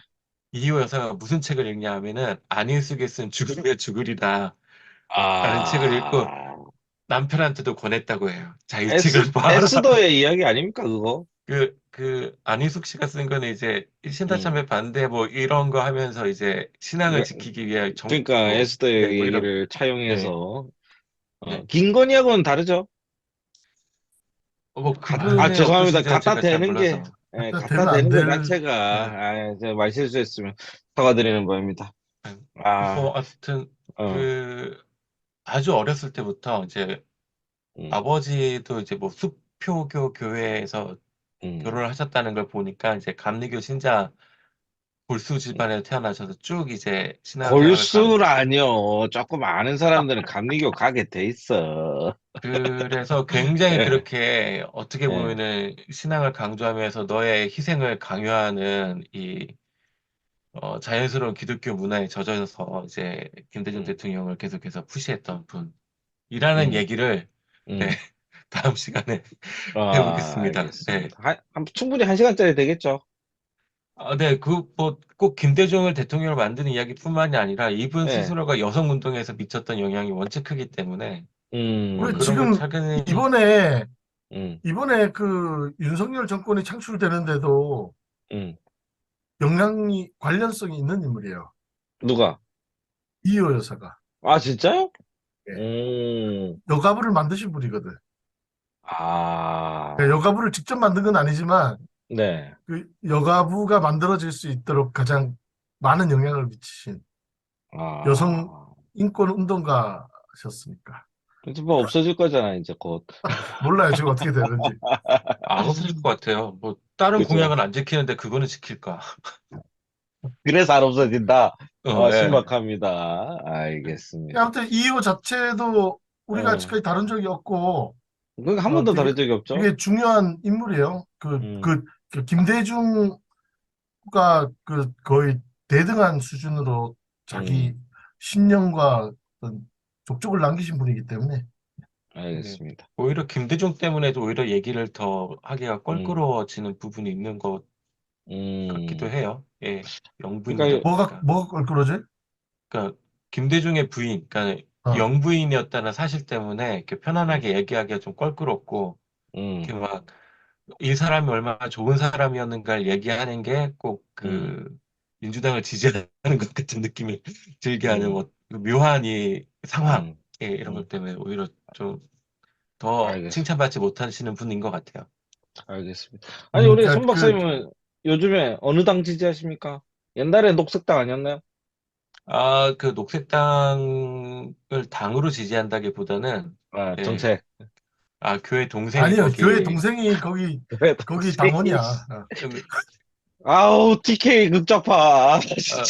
이희호 여사가 무슨 책을 읽냐 하면은 안일숙이 쓴 죽으면 죽으리다 라는 책을 읽고 아. 남편한테도 권했다고 해요. 자, 이 책을 봐. 에스더의 이야기 아닙니까, 그거? 안희숙 씨가 쓴 거는 이제 음. 신사참배 반대 뭐 이런 거 하면서 이제 신앙을 그러니까 지키기 위해 그러니까 네, 에스더의 뭐 이런, 얘기를 네, 차용해서 네. 김건희하고는 다르죠? 뭐 그분의 죄송합니다. 어떠신지는 제가 잘 몰라서. 갖다 되면 안 대는 것 될, 자체가, 예. 제가 말실수했으면 사과드리는 바입니다. 네. 아, 뭐, 하여튼, 어, 아주 어렸을 때부터 이제 음, 아버지도 이제 뭐 수표교 교회에서 음, 결혼을 하셨다는 걸 보니까 이제 감리교 신자 골수 음. 집안에 태어나셔서 쭉 이제 신앙생활을 골수라뇨. 조금 아는 사람들은 감리교 가게 돼 있어. 그래서 굉장히 예, 그렇게 어떻게 예, 보면은 신앙을 강조하면서 너의 희생을 강요하는 자연스러운 기독교 문화에 젖어서 이제 김대중 음, 대통령을 계속해서 푸시했던 분이라는 음, 얘기를 네, 음. 다음 시간에 해보겠습니다. 네. 알겠습니다. 충분히 한 시간짜리 되겠죠? 네, 뭐, 꼭 김대중을 대통령으로 만드는 이야기뿐만이 아니라 이분 예, 스스로가 여성 운동에서 미쳤던 영향이 원체 크기 때문에 뭐 우리 그런 걸 음, 지금 최근에 이번에, 음, 이번에 그 윤석열 정권이 창출되는데도 음. 관련성이 있는 인물이에요. 누가? 이호 여사가. 진짜요? 예. 음, 여가부를 만드신 분이거든. 그러니까 아, 여가부를 직접 만든 건 아니지만 네. 그 여가부가 만들어질 수 있도록 가장 많은 영향을 미치신 여성 아, 인권 운동가셨으니까. 이제 뭐 없어질 거잖아, 이제 곧. 몰라요, 지금 어떻게 되는지. 안 없어질 것 같아요. 뭐 다른 그죠? 공약은 안 지키는데 그거는 지킬까? 그래서 안 없어진다. 예. 신박합니다. 알겠습니다. 아무튼 이호 자체도 우리가 예. 아직까지 다룬 적이 없고, 그거 한 번도 되게, 다른 적이 없죠? 되게 중요한 인물이에요. 음, 김대중과 거의 대등한 수준으로 자기 음, 신념과 어떤 족적을 남기신 분이기 때문에. 네. 알겠습니다. 오히려 김대중 때문에도 오히려 얘기를 더 하기가 음, 껄끄러워지는 부분이 있는 것 같기도 음. 해요. 예. 영부인이다 그러니까, 보니까. 뭐가 껄끄러지? 그러니까 김대중의 부인, 그러니까 어, 영부인이었다는 사실 때문에 이렇게 음, 편안하게 얘기하기가 좀 껄끄럽고, 음, 이렇게 막 이 사람이 얼마나 좋은 사람이었는가를 얘기하는 게 꼭 음, 민주당을 지지하는 것 같은 느낌을 들게 하는 음, 뭐 묘한 이 상황, 음, 예, 이런 음. 것 때문에 오히려 좀 더 알겠습니다. 칭찬받지 못하시는 분인 것 같아요. 알겠습니다. 아니, 우리 손 박사님은 요즘에 어느 당 지지하십니까? 옛날에 녹색당 아니었나요? 그 녹색당을 당으로 지지한다기보다는, 아, 예, 정책. 교회 동생이 아니요, 교회 거기, 동생이 왜 거기 동생이. 당원이야. 음, 아우, TK 극좌파. 어, 진짜.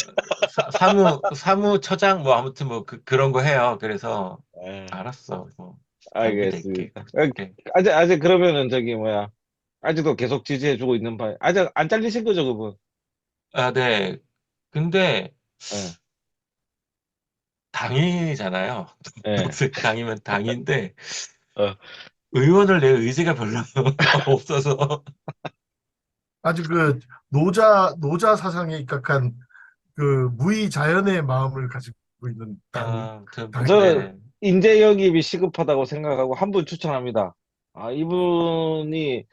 사무처장, 뭐, 아무튼 뭐, 그런 거 해요. 그래서, 에, 알았어. 뭐, 당비될게. 알겠습니다. 아직 그러면은 저기 뭐야. 아직도 계속 지지해주고 있는 바, 아직 안 잘리신 거죠, 그분? 네. 근데, 예, 당이잖아요. 예. 녹색당이면 당인데, 어, 의원을 낼 의지가 별로 없어서, 아주 노자 사상에 입각한 무의 자연의 마음을 가지고 있는 당인데, 저는 네네. 인재 영입이 시급하다고 생각하고 한 분 추천합니다. 아, 이분이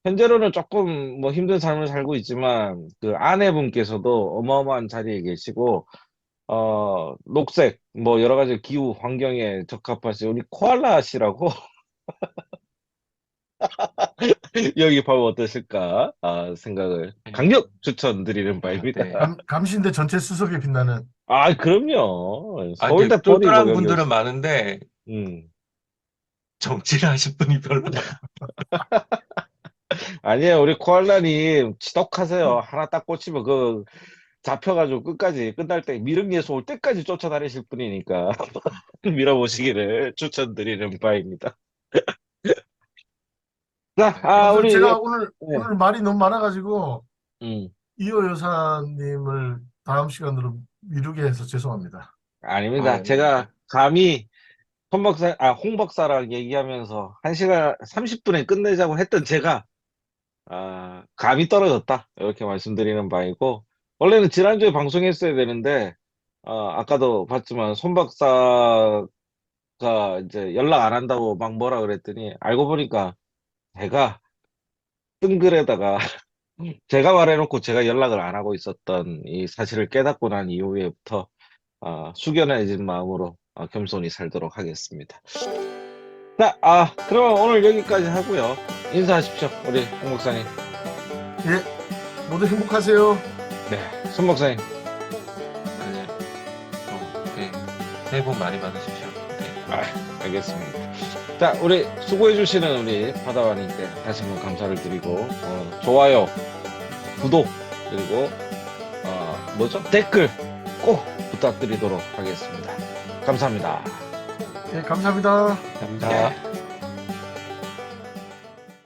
현재로는 조금 뭐 힘든 삶을 살고 있지만 그 아내분께서도 어마어마한 자리에 계시고 녹색 뭐 여러 가지 기후 환경에 적합하신 우리 코알라 씨라고 영입하면 어떠실까 생각을 강력 추천드리는 바입니다. 네. 감신대 전체 수석에 빛나는. 아, 그럼요. 이제 서울대 버리고 똘똘한 여기 분들은 오시. 많은데, 음. 정치를 하실 분이 별로 아니에요. 우리 코알라님 지독하세요. 하나 딱 꽂히면 잡혀가지고 끝까지 끝날 때 미륵예수 올 때까지 쫓아다니실 분이니까 밀어보시기를 추천드리는 바입니다. 자, 아무튼 우리 제가 오늘 네. 말이 너무 많아가지고 음, 이호 여사님을 다음 시간으로 미루게 해서 죄송합니다. 아닙니다. 아닙니다. 제가 감히 홍 박사랑 얘기하면서 1시간 30분에 끝내자고 했던 제가 감이 떨어졌다. 이렇게 말씀드리는 바이고 원래는 지난주에 방송했어야 되는데 아까도 봤지만 손 박사가 이제 연락 안 한다고 막 뭐라 그랬더니 알고 보니까 제가 뜬 글에다가 제가 말해놓고 제가 연락을 안 하고 있었던 이 사실을 깨닫고 난 이후에부터 숙연해진 마음으로 겸손히 살도록 하겠습니다. 자, 그럼 오늘 여기까지 하고요. 인사하십시오, 우리 홍 목사님. 예, 모두 행복하세요. 네, 손 목사님. 네. 네. 새해 복 많이 받으십시오. 네. 알겠습니다. 자, 우리 수고해주시는 우리 바다와님께 다시 한번 감사를 드리고, 좋아요, 구독, 그리고, 댓글 꼭 부탁드리도록 하겠습니다. 감사합니다. 예, 감사합니다. 감사합니다. 네.